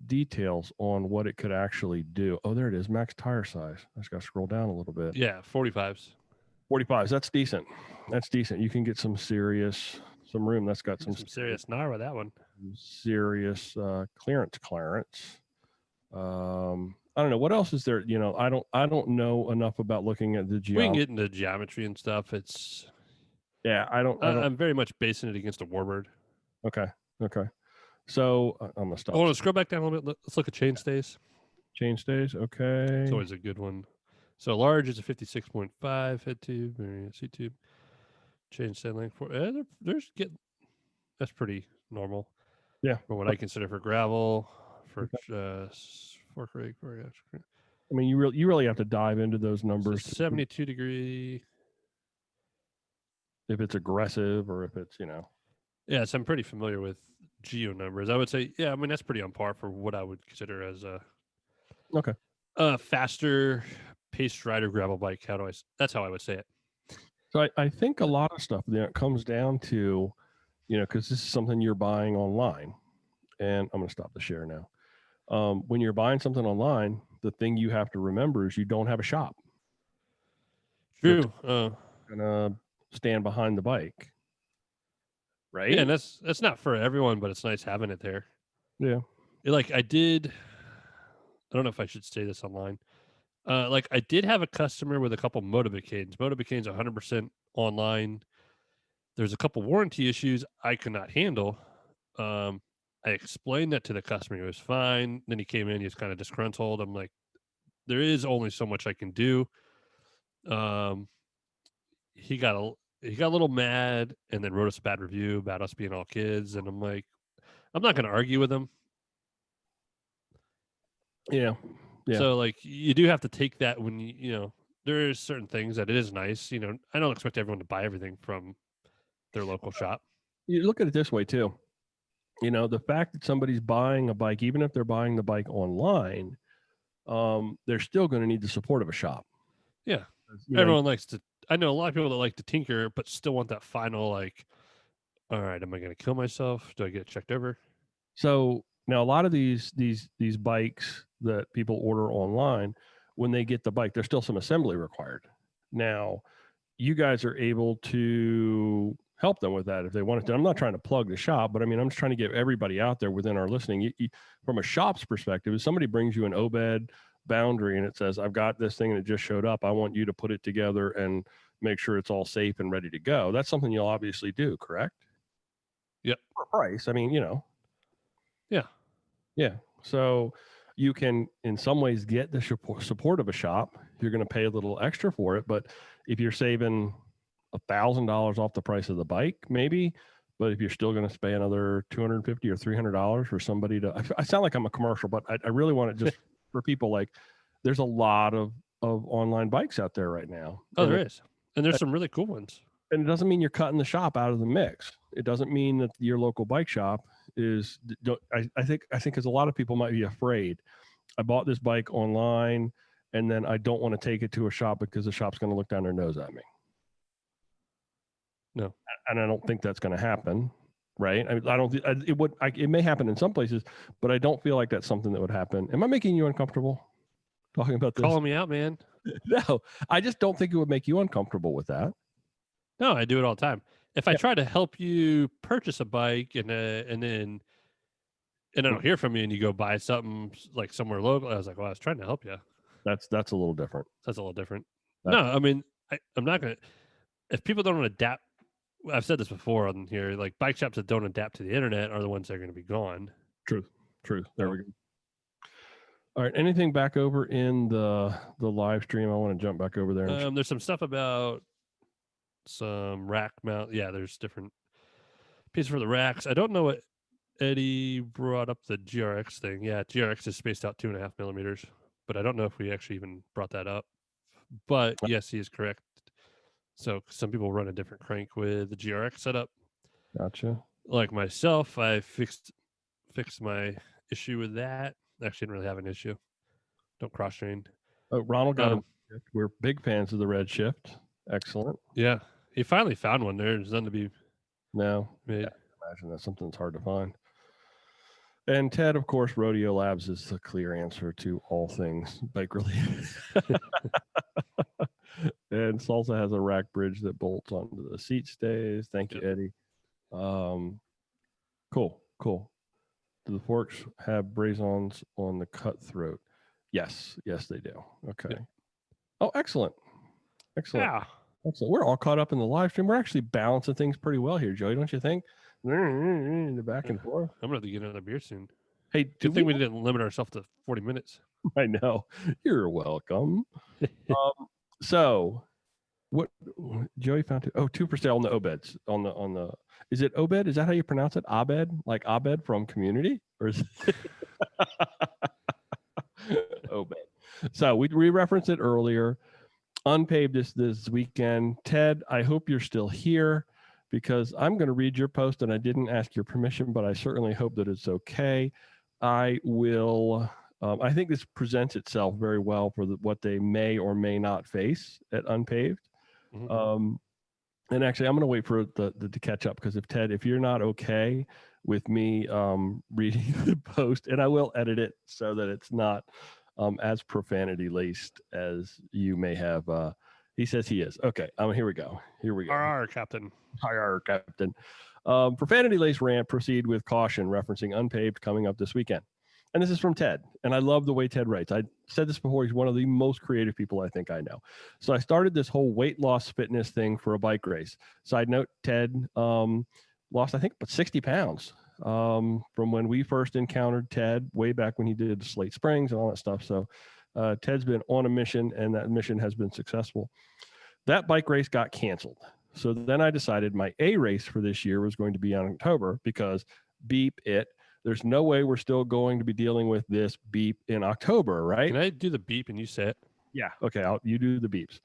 details on what it could actually do. Oh, there it is. Max tire size. I just got to scroll down a little bit. Yeah, 45s. 45s. That's decent. That's decent. You can get some room. That's got some serious gnar with that one. Serious clearance. I don't know what else is there. I don't know enough about looking at the We can geometry. get into geometry and stuff. It's Yeah, I don't. I'm very much basing it against a Warbird. Okay. So I'm gonna stop. I want to scroll back down a little bit. Let's look at chain stays. Chain stays. Okay. It's always a good one. So large is a 56.5 head tube, seat tube. Chain stand length for that's pretty normal. Yeah. For what I consider for gravel, for fork rig. I mean, you really have to dive into those numbers. So 72 degree. If it's aggressive or if it's Yes, I'm pretty familiar with geo numbers. I would say, yeah, I mean that's pretty on par for what I would consider as a faster paced rider gravel bike. That's how I would say it. So I think a lot of stuff comes down to, because this is something you're buying online, and I'm going to stop the share now. When you're buying something online, the thing you have to remember is you don't have a shop. True. Gonna stand behind the bike, right? Yeah, and that's not for everyone, but it's nice having it there. Yeah. Like I don't know if I should say this online. Like I did have a customer with a couple Motivacanes. Motivacane's 100% online. There's a couple warranty issues I could not handle. I explained that to the customer. He was fine. Then he came in. He was kind of disgruntled. I'm like, there is only so much I can do. He got a little mad and then wrote us a bad review about us being all kids. And I'm like, I'm not going to argue with him. Yeah. So like you do have to take that when there's certain things that it is nice. I don't expect everyone to buy everything from their local shop. You look at it this way too. The fact that somebody's buying a bike, even if they're buying the bike online, they're still going to need the support of a shop. Yeah. Everyone likes to. I know a lot of people that like to tinker, but still want that final like, all right, am I going to kill myself? Do I get it checked over? So now a lot of these bikes that people order online, when they get the bike, there's still some assembly required. Now, you guys are able to help them with that if they wanted to. I'm not trying to plug the shop, but I mean, I'm just trying to get everybody out there within our listening. From a shop's perspective, if somebody brings you an Obed Boundary and it says, I've got this thing and it just showed up, I want you to put it together and make sure it's all safe and ready to go. That's something you'll obviously do, correct? Yep. For price. I mean, Yeah. Yeah. So you can, in some ways, get the support of a shop. You're going to pay a little extra for it. But if you're saving $1,000 off the price of the bike, maybe, but if you're still going to pay another $250 or $300 for somebody to, I sound like I'm a commercial, but I really want it just for people. Like, there's a lot of online bikes out there right now. Oh, there is. And there's some really cool ones. And it doesn't mean you're cutting the shop out of the mix. It doesn't mean that your local bike shop is. I think because a lot of people might be afraid. I bought this bike online, and then I don't want to take it to a shop because the shop's going to look down their nose at me. No, and I don't think that's going to happen. Right? I don't. It would. It may happen in some places, but I don't feel like that's something that would happen. Am I making you uncomfortable talking about this? Calling me out, man. No, I just don't think it would make you uncomfortable with that. No, I do it all the time. If I try to help you purchase a bike and then I don't hear from you and you go buy something like somewhere local, I was like, well, I was trying to help you. That's a little different. That's a little different. No, I mean, I'm not going to, if people don't adapt, I've said this before on here, like bike shops that don't adapt to the internet are the ones that are going to be gone. Truth. There we go. All right. Anything back over in the live stream? I want to jump back over there. There's some stuff about some rack mount. Yeah, there's different pieces for the racks. I don't know what Eddie brought up the GRX thing. Yeah, GRX is spaced out 2.5 millimeters, but I don't know if we actually even brought that up. But yes, he is correct. So some people run a different crank with the GRX setup. Gotcha. Like myself, I fixed my issue with that. Actually, didn't really have an issue. Don't cross train. Oh, Ronald got a shift. We're big fans of the red shift. Excellent. Yeah, he finally found one there. There's nothing to be made. Yeah, imagine that's something that's hard to find. And Ted, of course, Rodeo Labs is the clear answer to all things bike related. And Salsa has a rack bridge that bolts onto the seat stays. Thank you, Eddie. Cool. Do the forks have brazons on the Cutthroat? Yes, they do. Okay. Yep. Oh, excellent. Yeah. Excellent. We're all caught up in the live stream. We're actually balancing things pretty well here, Joey, don't you think? The back and forth. I'm going to get another beer soon. Hey, good thing we didn't limit ourselves to 40 minutes. I know. You're welcome. So what Joey found two. Oh, 2% on the Obeds on the is it Obed? Is that how you pronounce it? Abed? Like Abed from Community? Or is it Obed? So we referenced it earlier. unPAved this weekend. Ted, I hope you're still here because I'm going to read your post and I didn't ask your permission, but I certainly hope that it's okay. I will. I think this presents itself very well for what they may or may not face at unPAved. Mm-hmm. And actually, I'm going to wait for the to catch up because if you're not okay with me reading the post, and I will edit it so that it's not as profanity laced as you may have. He says he is. Okay, here we go. Arr, Captain. Arr, Captain. Profanity laced rant, proceed with caution, referencing unPAved coming up this weekend. And this is from Ted. And I love the way Ted writes. I said this before. He's one of the most creative people I think I know. So I started this whole weight loss fitness thing for a bike race. Side note, Ted lost, I think, about 60 pounds from when we first encountered Ted way back when he did Slate Springs and all that stuff. So Ted's been on a mission, and that mission has been successful. That bike race got canceled. So then I decided my A race for this year was going to be in October because beep it. There's no way we're still going to be dealing with this beep in October, right? Can I do the beep and you say it? Yeah. Okay. You do the beeps.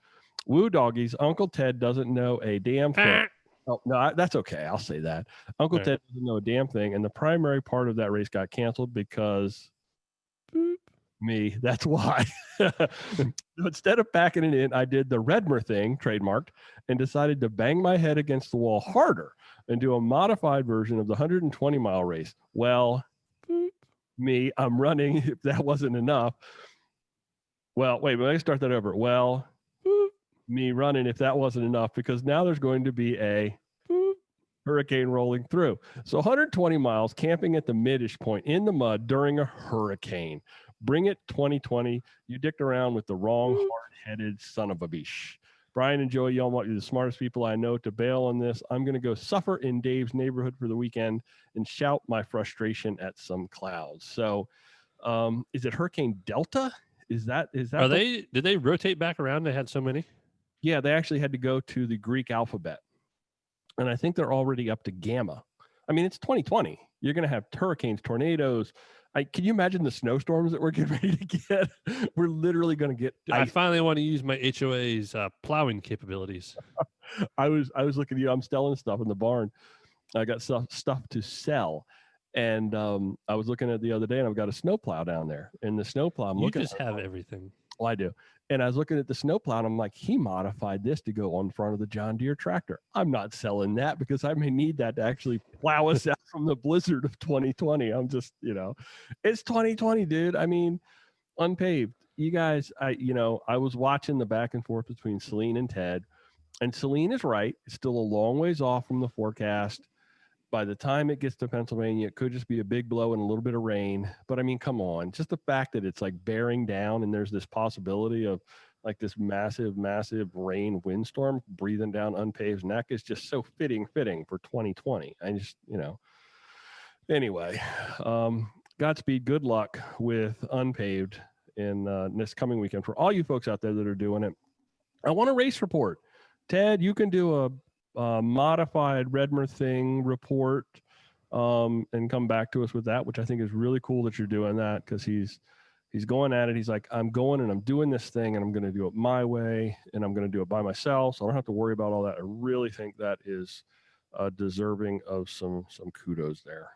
Woo doggies. Uncle Ted doesn't know a damn thing. Oh, no, that's okay. I'll say that. Uncle Ted doesn't know a damn thing. And the primary part of that race got canceled because me. That's why. Instead of packing it in, I did the Redmer thing, trademarked, and decided to bang my head against the wall harder and do a modified version of the 120-mile race. Well, me, I'm running. If that wasn't enough. Well, wait, let me start that over. Well, me running if that wasn't enough, because now there's going to be a hurricane rolling through. So 120 miles camping at the Middish Point in the mud during a hurricane. Bring it 2020. You dicked around with the wrong hard-headed son of a bish. Brian and Joey, y'all might be the smartest people I know to bail on this. I'm going to go suffer in Dave's neighborhood for the weekend and shout my frustration at some clouds. So is it Hurricane Delta? Is that Did they rotate back around? They had so many? Yeah, they actually had to go to the Greek alphabet. And I think they're already up to Gamma. I mean, it's 2020. You're going to have hurricanes, tornadoes. Can you imagine the snowstorms that we're getting ready to get? We're literally going to get I finally want to use my HOA's plowing capabilities. I was looking at you. I'm selling stuff in the barn. I got stuff to sell. And I was looking at it the other day, and I've got a snowplow down there. And the snowplow, I'm looking at. You just have everything. Well, I do. And I was looking at the snowplow, and I'm like, he modified this to go on front of the John Deere tractor. I'm not selling that because I may need that to actually plow us out from the blizzard of 2020. I'm just, it's 2020, dude. I mean, unpaved. You guys, I was watching the back and forth between Celine and Ted, and Celine is right. It's still a long ways off from the forecast. By the time it gets to Pennsylvania, it could just be a big blow and a little bit of rain. But I mean, come on, just the fact that it's like bearing down and there's this possibility of like this massive, massive rain windstorm breathing down unpaved neck is just so fitting for 2020. I just, anyway, Godspeed, good luck with unpaved in this coming weekend for all you folks out there that are doing it. I want a race report. Ted, you can do a modified Redmer thing report and come back to us with that, which I think is really cool that you're doing that, because he's going at it. He's like, I'm going and I'm doing this thing and I'm going to do it my way and I'm going to do it by myself, so I don't have to worry about all that. I really think that is deserving of some kudos there.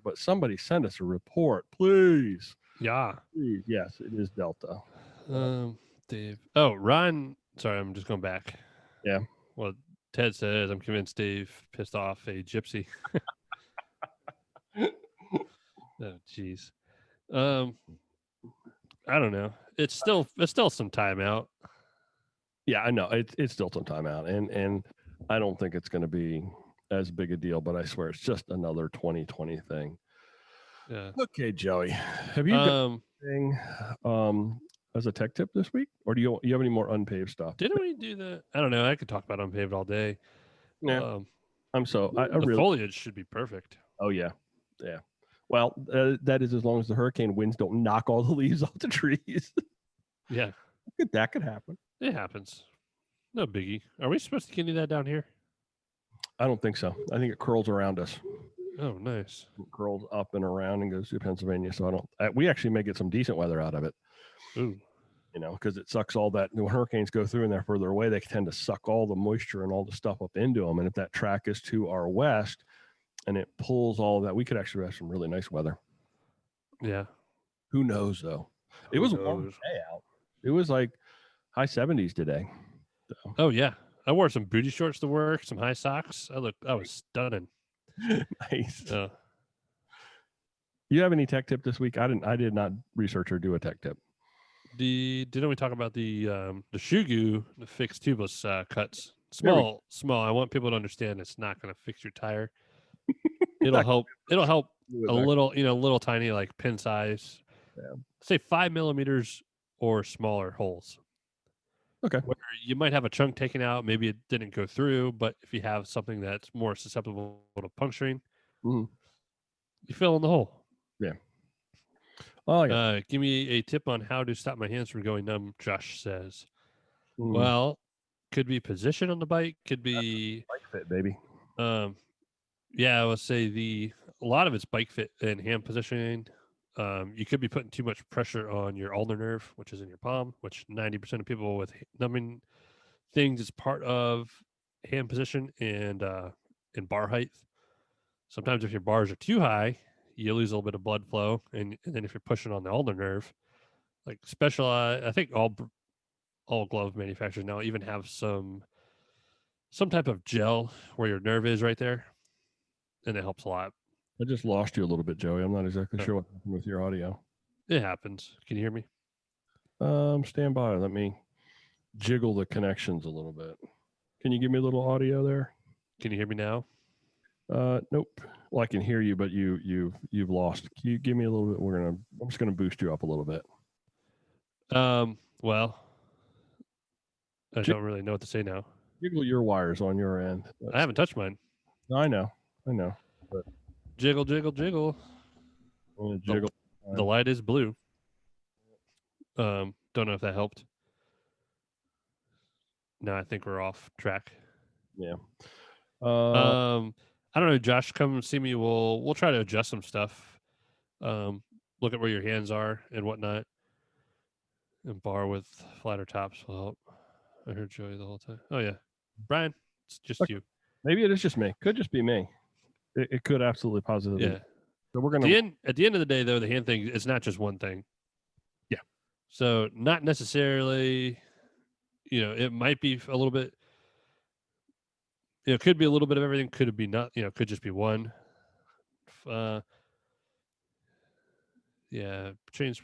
But somebody send us a report, please. Yeah. Please. Yes, it is Delta. Dave. Oh, Ron. Sorry, I'm just going back. Yeah. Well, Ted says, I'm convinced Dave pissed off a gypsy. Oh, jeez. I don't know. It's still some time out. Yeah, I know. It's still some time out. And I don't think it's going to be as big a deal, but I swear it's just another 2020 thing. Yeah. Okay, Joey. Have you got anything as a tech tip this week? Or do you have any more unpaved stuff? Didn't we do that? I don't know. I could talk about unpaved all day. Yeah. The foliage should be perfect. Oh, yeah. Yeah. Well, that is as long as the hurricane winds don't knock all the leaves off the trees. Yeah. That could happen. It happens. No biggie. Are we supposed to continue that down here? I don't think so. I think it curls around us. Oh, nice. It curls up and around and goes to Pennsylvania. So we actually may get some decent weather out of it. Ooh. Because it sucks all that. When hurricanes go through and they're further away, they tend to suck all the moisture and all the stuff up into them. And if that track is to our west and it pulls all of that, we could actually have some really nice weather. Yeah. Who knows, though? It was a warm day out. It was like high 70s today. So. Oh, yeah. I wore some booty shorts to work, some high socks. I was stunning. Nice. You have any tech tip this week? I did not research or do a tech tip. Didn't we talk about the shoe goo, the fixed tubeless cuts? Small. I want people to understand it's not going to fix your tire. It'll help a little tiny, like pin size. Yeah. Say 5 millimeters or smaller holes. Okay. Where you might have a chunk taken out, maybe it didn't go through, but if you have something that's more susceptible to puncturing, you fill in the hole. Yeah. Oh, yeah. Give me a tip on how to stop my hands from going numb, Josh says. Well, could be position on the bike, could be bike fit, baby. Yeah, I would say a lot of it's bike fit and hand positioning. You could be putting too much pressure on your ulnar nerve, which is in your palm, which 90% of people with numbing things is part of hand position and bar height. Sometimes if your bars are too high, you lose a little bit of blood flow, and then if you're pushing on the ulnar nerve, like I think all glove manufacturers now even have some type of gel where your nerve is right there, and it helps a lot. I just lost you a little bit, Joey. I'm not exactly sure what happened with your audio. It happens. Can you hear me? Stand by. Let me jiggle the connections a little bit. Can you give me a little audio there? Can you hear me now? Nope. Well, I can hear you, but you've lost. Can you give me a little bit? I'm just gonna boost you up a little bit. Well, I don't really know what to say now. Jiggle your wires on your end. I haven't touched mine. I know. But Jiggle, jiggle, jiggle. I'm gonna jiggle. The light is blue. Don't know if that helped. No, I think we're off track. Yeah. I don't know, Josh, come see me. We'll try to adjust some stuff. Look at where your hands are and whatnot. And bar with flatter tops will help. I heard Joey the whole time. Oh yeah. Brian, it's just you. Maybe it is just me. Could just be me. It could absolutely positively. Yeah. So we're gonna At the end of the day though, the hand thing is not just one thing. Yeah. So not necessarily, it might be a little bit, it could be a little bit of everything, could be not, could just be one. Change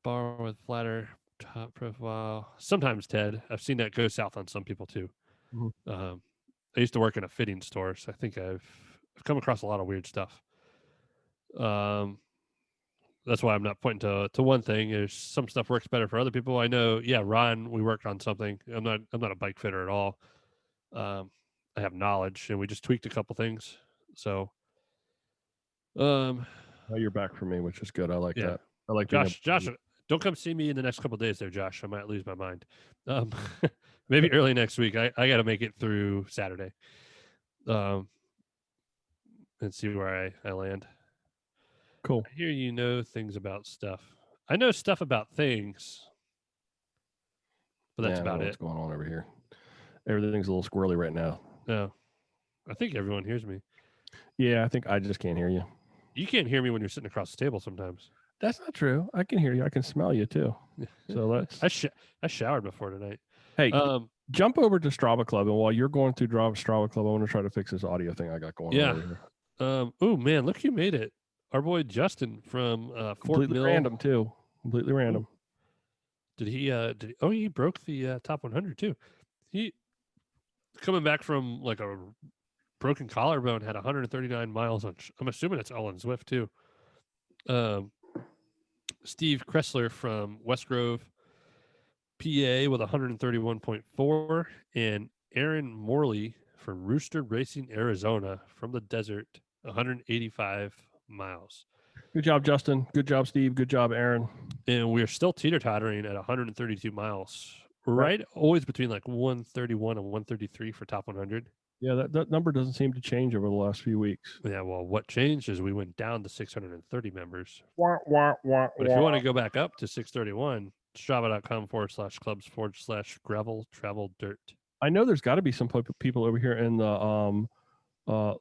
bar with flatter top profile. Sometimes Ted, I've seen that go south on some people too. Mhm. I used to work in a fitting store, so I think I've come across a lot of weird stuff. That's why I'm not pointing to one thing. There's some stuff works better for other people. I know. Yeah, Ron, we worked on something. I'm not a bike fitter at all. I have knowledge, and we just tweaked a couple things. So, Well, you're back for me, which is good. I like that. I like Josh. Don't come see me in the next couple of days, there, Josh. I might lose my mind. Maybe early next week. I got to make it through Saturday, and see where I land. Cool. I hear you know things about stuff. I know stuff about things, but that's about it. What's going on over here? Everything's a little squirrely right now. No, I think everyone hears me. Yeah, I think I just can't hear you. You can't hear me when you're sitting across the table sometimes. That's not true. I can hear you. I can smell you too. So let's. I showered before tonight. Hey, jump over to Strava Club, and while you're going through Strava Club, I want to try to fix this audio thing I got going on over here. Oh man, look who made it. Our boy Justin from Fort Completely Mill. random too. Completely random. Did he broke the top 100 too. He coming back from like a broken collarbone, had 139 miles on. I'm assuming it's all on Zwift too. Steve Kressler from West Grove, PA, with 131.4, and Aaron Morley from Rooster Racing, Arizona, from the desert, 185 miles. Good job, Justin. Good job, Steve. Good job, Aaron. And we're still teeter-tottering at 132 miles, right? Always between like 131 and 133 for top 100. Yeah, that number doesn't seem to change over the last few weeks. Yeah, well, what changed is we went down to 630 members. Wah, wah, wah, but if you want to go back up to 631, strava.com/clubs/gravel travel dirt. I know there's got to be some people over here in the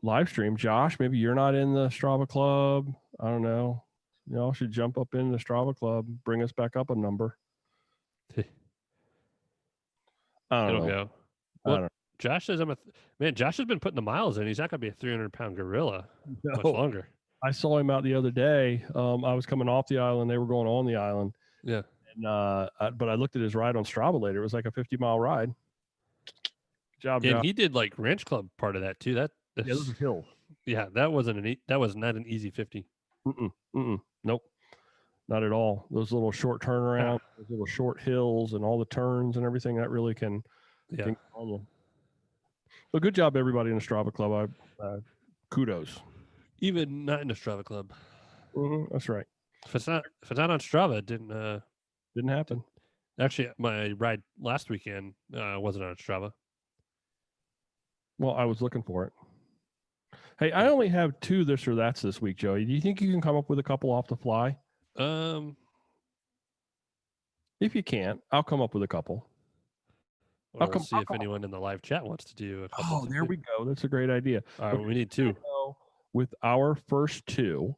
live stream. Josh, maybe you're not in the Strava Club. I don't know. Y'all should jump up in the Strava Club. Bring us back up a number. I don't know. Go. Well, Josh says Josh has been putting the miles in. He's not going to be a 300-pound gorilla much longer. I saw him out the other day. I was coming off the island. They were going on the island. Yeah. And, but I looked at his ride on Strava later. It was like a 50-mile ride. Good job, and he did like Ranch Club part of that too. Those are hills. Yeah, that was not an easy 50. Nope, not at all. Those little short turnarounds, those little short hills, and all the turns and everything that really can. Yeah. Well, good job, everybody in the Strava Club. Kudos. Even not in the Strava Club. That's right. If it's not on Strava, it didn't happen. Actually, my ride last weekend wasn't on Strava. Well, I was looking for it. Hey, I only have 2 this or that's this week, Joey. Do you think you can come up with a couple off the fly? If you can't, I'll come up with a couple. We'll see if anyone in the live chat wants to do a couple. Oh, there we go. That's a great idea. All right, we need 2. With our first 2,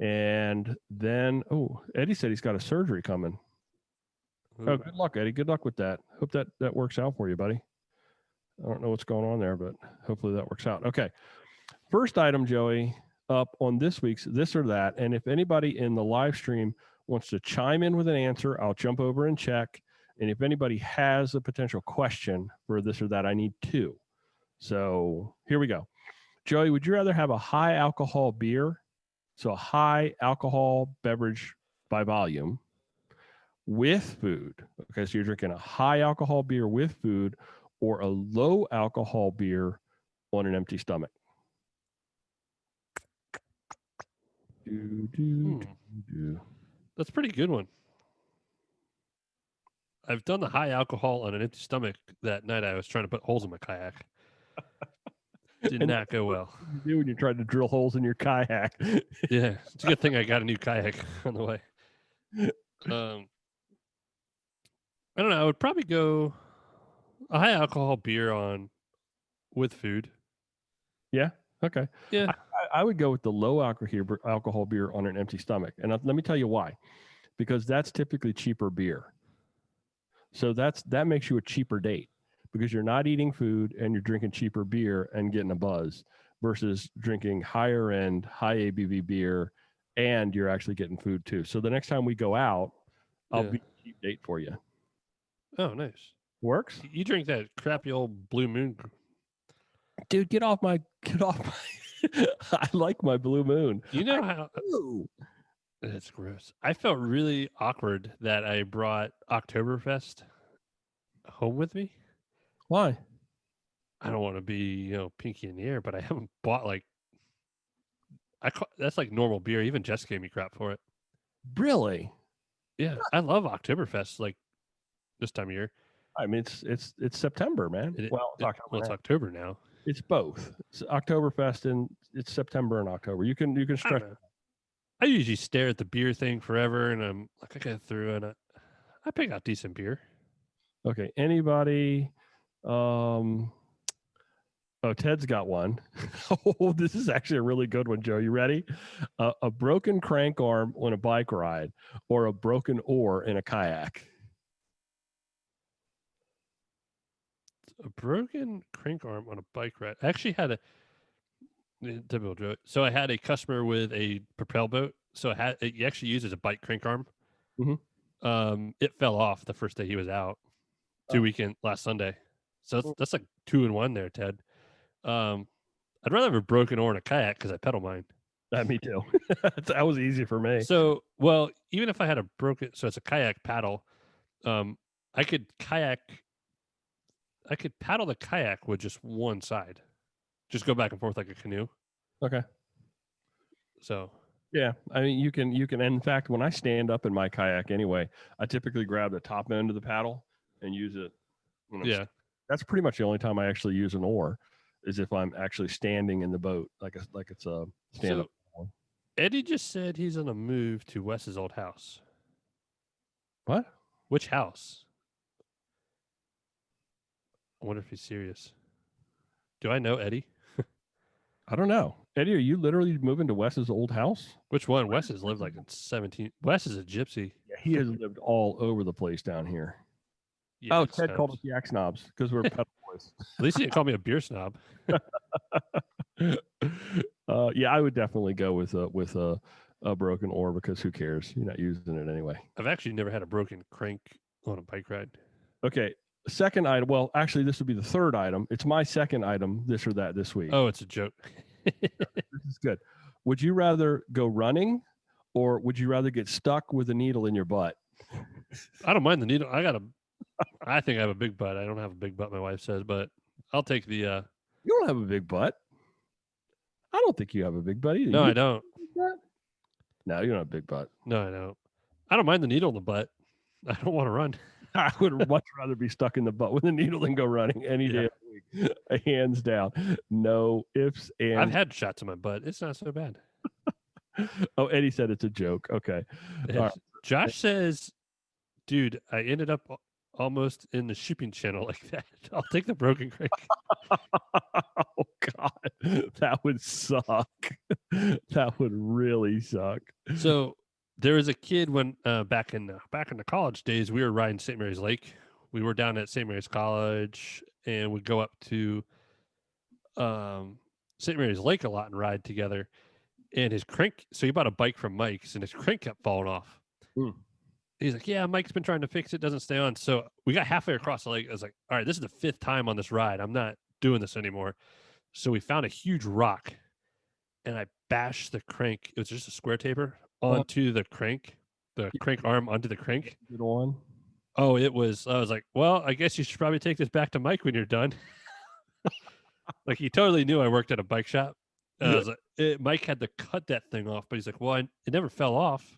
and then Eddie said he's got a surgery coming. Oh, good luck, Eddie. Good luck with that. Hope that works out for you, buddy. I don't know what's going on there, but hopefully that works out. Okay. First item, Joey, up on this week's This or That. And if anybody in the live stream wants to chime in with an answer, I'll jump over and check. And if anybody has a potential question for this or that, I need 2. So here we go. Joey, would you rather have a high alcohol beer, so a high alcohol beverage by volume, with food? Okay, so you're drinking a high alcohol beer with food, or a low alcohol beer on an empty stomach? That's a pretty good one. I've done the high alcohol on an empty stomach that night. I was trying to put holes in my kayak. Did And not go well. What do you do when you're trying to drill holes in your kayak? Yeah, it's a good thing I got a new kayak on the way. I don't know. I would probably go a high alcohol beer on with food. Yeah. Okay. Yeah. I would go with the low alcohol beer on an empty stomach, and let me tell you why. Because that's typically cheaper beer. So that makes you a cheaper date, because you're not eating food and you're drinking cheaper beer and getting a buzz, versus drinking higher end, high ABV beer and you're actually getting food too. So the next time we go out, I'll be a cheap date for you. Oh, nice. Works? You drink that crappy old Blue Moon. Dude, get off my I like my Blue Moon. You know how that's gross. I felt really awkward that I brought Oktoberfest home with me. Why? I don't want to be, pinky in the air, but I haven't bought that's like normal beer. Even Jess gave me crap for it. Really? Yeah, I love Oktoberfest like this time of year. I mean, it's September, man. It's October. It's October now. It's both. It's Oktoberfest and it's September and October. You can stretch. I usually stare at the beer thing forever, and I'm like, I get through, and I pick out decent beer. Okay. Anybody? Oh, Ted's got one. Oh, this is actually a really good one, Joe. You ready? A broken crank arm on a bike ride, or a broken oar in a kayak? A broken crank arm on a bike ride. I actually had typical joke. So I had a customer with a propel boat. So it actually uses a bike crank arm. Mm-hmm. It fell off the first day he was out. Weekend last Sunday. So that's like 2 in 1 there, Ted. I'd rather have a broken oar in a kayak because I pedal mine. Me too. That was easy for me. So, well, even if I had a broken, so it's a kayak paddle. I could paddle the kayak with just one side, just go back and forth like a canoe. Okay. So. Yeah, I mean, you can. In fact, when I stand up in my kayak anyway, I typically grab the top end of the paddle and use it. Yeah. That's pretty much the only time I actually use an oar, is if I'm actually standing in the boat, like it's a stand-up. So, Eddie just said he's on a move to Wes's old house. What? Which house? I wonder if he's serious. Do I know Eddie? I don't know. Eddie, are you literally moving to Wes's old house? Which one? Wes has lived like in 17. Wes is a gypsy. Yeah, he has lived all over the place down here. Yeah, Ted called us yak snobs because we're pedal boys. At least he didn't call me a beer snob. Yeah, I would definitely go with a broken oar, because who cares? You're not using it anyway. I've actually never had a broken crank on a bike ride. Okay. Second item. Well, actually, this would be the third item. It's my second item, this or that, this week. Oh, it's a joke. This is good. Would you rather go running, or would you rather get stuck with a needle in your butt? I don't mind the needle. I think I have a big butt. I don't have a big butt, my wife says, but I'll take the. You don't have a big butt. I don't think you have a big butt either. No, I don't. No, you don't have a big butt. No, I don't. I don't mind the needle in the butt. I don't want to run. I would much rather be stuck in the butt with a needle than go running any day of the week. Hands down. No ifs, ands. I've had shots in my butt. It's not so bad. Oh, Eddie said it's a joke. Okay. Right. Josh says, dude, I ended up almost in the shipping channel like that. I'll take the broken crank. Oh, God. That would suck. That would really suck. So there was a kid when back in the college days, we were riding St. Mary's Lake. We were down at St. Mary's College, and we'd go up to St. Mary's Lake a lot and ride together. And his crank, so he bought a bike from Mike's, and his crank kept falling off. He's like, yeah, Mike's been trying to fix it, doesn't stay on. So we got halfway across the lake. I was like, all right, this is the 5th time on this ride. I'm not doing this anymore. So we found a huge rock, and I bashed the crank. It was just a square taper onto the crank arm onto the crank. Good one. Oh, I was like, well, I guess you should probably take this back to Mike when you're done. Like, he totally knew I worked at a bike shop. And I was like, Mike had to cut that thing off, but he's like, well, it never fell off.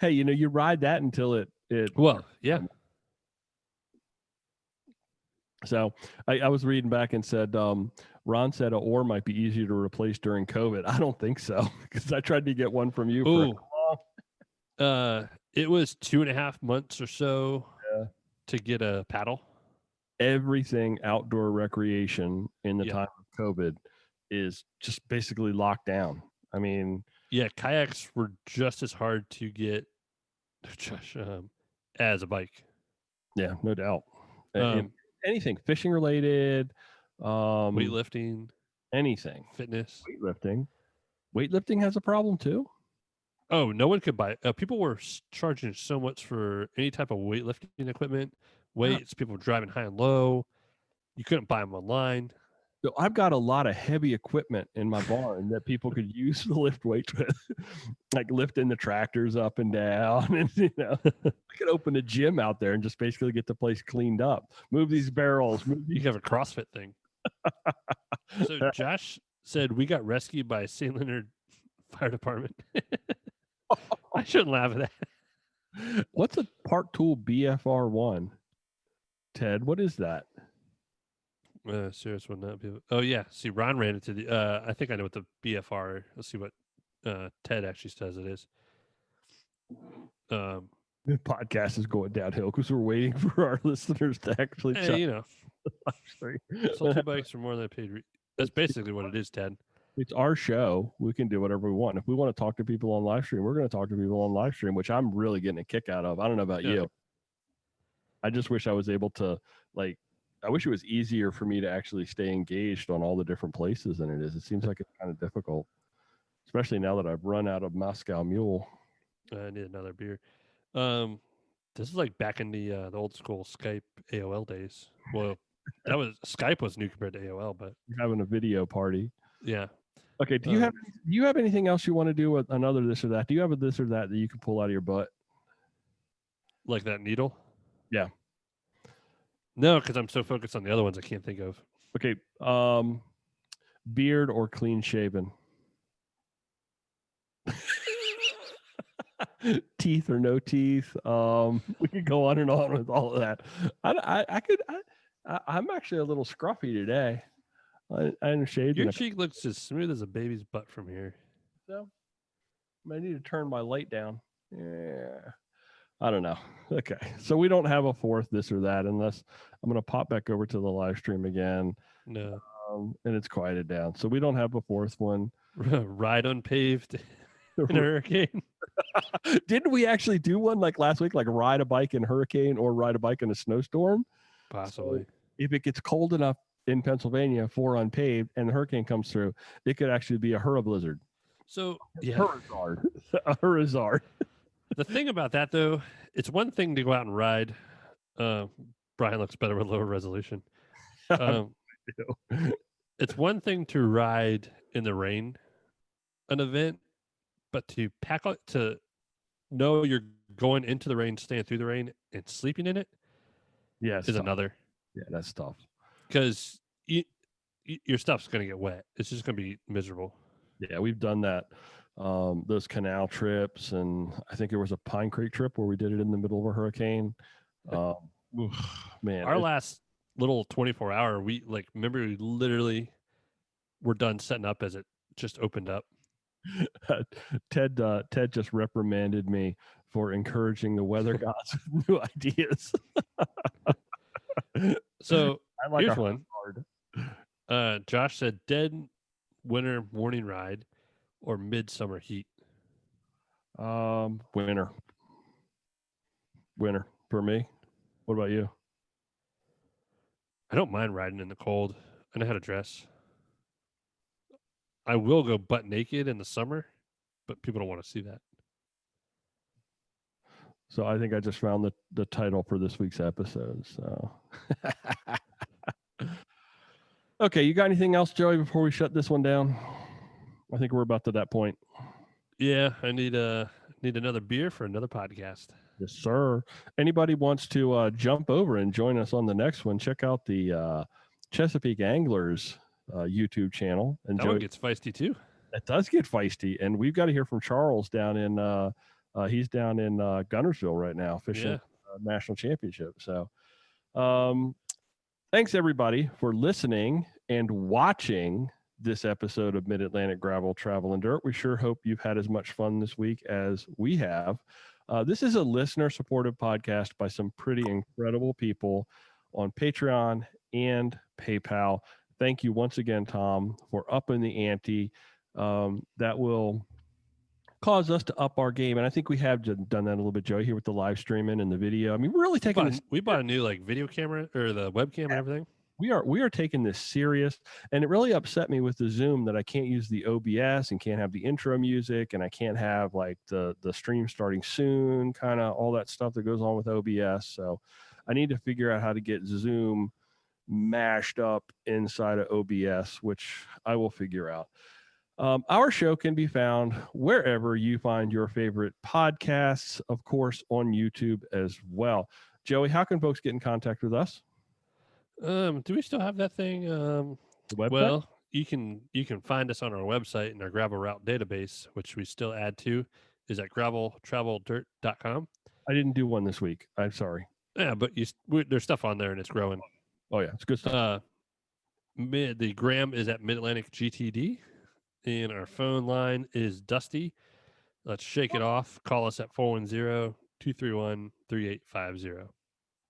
Hey, you ride that until it. Well, yeah. So I was reading back and said, Ron said a oar might be easier to replace during COVID. I don't think so, because I tried to get one from you. It was 2.5 months or so to get a paddle. Everything outdoor recreation in the time of COVID is just basically locked down. I mean, yeah, kayaks were just as hard to get as a bike. Yeah, no doubt. Anything fishing related, weightlifting, anything, fitness, weightlifting has a problem too. Oh, no one could buy it. People were charging so much for any type of weightlifting equipment, weights, people driving high and low. You couldn't buy them online. So I've got a lot of heavy equipment in my barn that people could use to lift weights with, like lifting the tractors up and down. And, I could open a gym out there and just basically get the place cleaned up. Move these barrels. You have a CrossFit thing. So Josh said we got rescued by St. Leonard Fire Department. I shouldn't laugh at that. What's a Park Tool BFR1? Ted, what is that? Serious would not be. Oh yeah. See, Ron ran into the. I think I know what the BFR. Let's see what Ted actually says it is. The podcast is going downhill because we're waiting for our listeners to actually. Salty bikes are more than I paid. That's basically what it is, Ted. It's our show. We can do whatever we want. If we want to talk to people on live stream, we're going to talk to people on live stream, which I'm really getting a kick out of. I don't know about you. I just wish I was able to, I wish it was easier for me to actually stay engaged on all the different places than it is. It seems like it's kind of difficult, especially now that I've run out of Moscow Mule. I need another beer. This is like back in the old school Skype AOL days. Well, Skype was new compared to AOL, but you're having a video party. Yeah. Okay. Do you have anything else you want to do with another this or that? Do you have a this or that you can pull out of your butt? Like that needle? Yeah. No, because I'm so focused on the other ones I can't think of. Okay. Beard or clean shaven? Teeth or no teeth? We could go on and on with all of that. I'm actually a little scruffy today. I'm shaved. Your cheek looks as smooth as a baby's butt from here. So I need to turn my light down. Yeah. I don't know. Okay. So we don't have a fourth this or that unless I'm going to pop back over to the live stream again. No. And it's quieted down. So we don't have a fourth one. Ride unPAved in a hurricane. Didn't we actually do one like last week, like ride a bike in hurricane or ride a bike in a snowstorm? Possibly. So if it gets cold enough in Pennsylvania for unPAved and the hurricane comes through, it could actually be a hurriblizzard. So yeah. A hurrizard. The thing about that though, it's one thing to go out and ride. Brian looks better with lower resolution. It's one thing to ride in the rain, an event, but to pack out to know you're going into the rain, staying through the rain, and sleeping in it, is tough. Another. Yeah, that's tough. Because your stuff's going to get wet. It's just going to be miserable. Yeah, we've done that. Those canal trips, and I think there was a Pine Creek trip where we did it in the middle of a hurricane. Man, our last little 24-hour, we remember we literally were done setting up as it just opened up. Ted just reprimanded me for encouraging the weather gods with new ideas. So here's one. Josh said dead winter morning ride or midsummer heat. Winter for me. What about you? I don't mind riding in the cold. I know how to dress. I will go butt naked in the summer, but people don't want to see that. So I think I just found the title for this week's episode. So Okay, you got anything else, Joey, before we shut this one down? I think we're about to that point. Yeah, I need another beer for another podcast. Yes, sir. Anybody wants to jump over and join us on the next one, check out the Chesapeake Anglers YouTube channel. And That Joey, one gets feisty too. it does get feisty. And we've got to hear from Charles down in he's down in Gunnersville right now fishing Yeah. national championship. So thanks everybody for listening and watching this episode of Mid-Atlantic Gravel, Travel, and Dirt. We sure hope you've had as much fun this week as we have. This is a listener-supported podcast by some pretty incredible people on Patreon and PayPal. Thank you once again, Tom, for upping the ante. That will cause us to up our game, and I think we have done that a little bit, Joey, here with the live streaming and the video. I mean, we're really taking this. We bought a new video camera or the webcam and everything. We are taking this serious, and it really upset me with the Zoom that I can't use the OBS and can't have the intro music, and I can't have like the stream starting soon, kind of all that stuff that goes on with OBS. So I need to figure out how to get Zoom mashed up inside of OBS, which I will figure out. Our show can be found wherever you find your favorite podcasts, of course, on YouTube as well. Joey, how can folks get in contact with us? Do we still have that thing? The website? Well, you can find us on our website in our gravel route database, which we still add to, is at graveltraveldirt.com. I didn't do one this week. I'm sorry. Yeah, but there's stuff on there and it's growing. Oh yeah, it's good stuff. The gram is at Mid-Atlantic GTD, and our phone line is Dusty. Let's shake it off. Call us at 410-231-3850.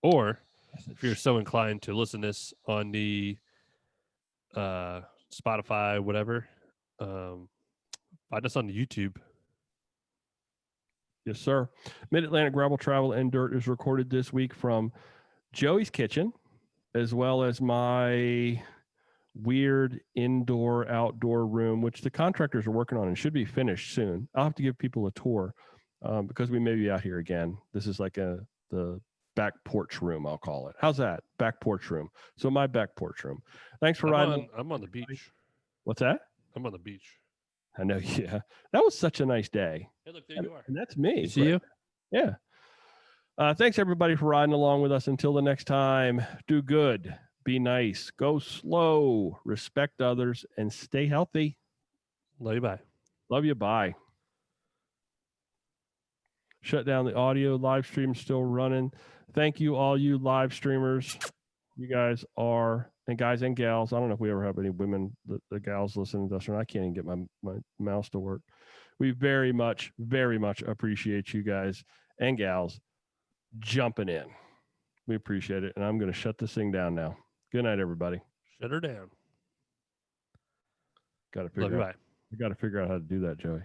Or if you're so inclined to listen to this on the Spotify, whatever, find us on the YouTube. Yes, sir. Mid-Atlantic Gravel, Travel, and Dirt is recorded this week from Joey's kitchen, as well as my weird indoor-outdoor room, which the contractors are working on and should be finished soon. I'll have to give people a tour because we may be out here again. This is like the back porch room, I'll call it. How's that? Back porch room. So my back porch room. Thanks for riding. I'm on the beach. What's that? I'm on the beach. I know. Yeah. That was such a nice day. Hey, look, there you are. And that's me. See you? Yeah. Thanks everybody for riding along with us. Until the next time, do good, be nice, go slow, respect others, and stay healthy. Love you. Bye. Love you. Bye. Shut down the audio. Live stream still running. Thank you, all you live streamers. You guys are, and guys and gals. I don't know if we ever have any women, the gals listening to us, or I can't even get my mouse to work. We very much appreciate you guys and gals jumping in. We appreciate it. And I'm going to shut this thing down now. Good night, everybody. Shut her down. Got to figure out how to do that, Joey.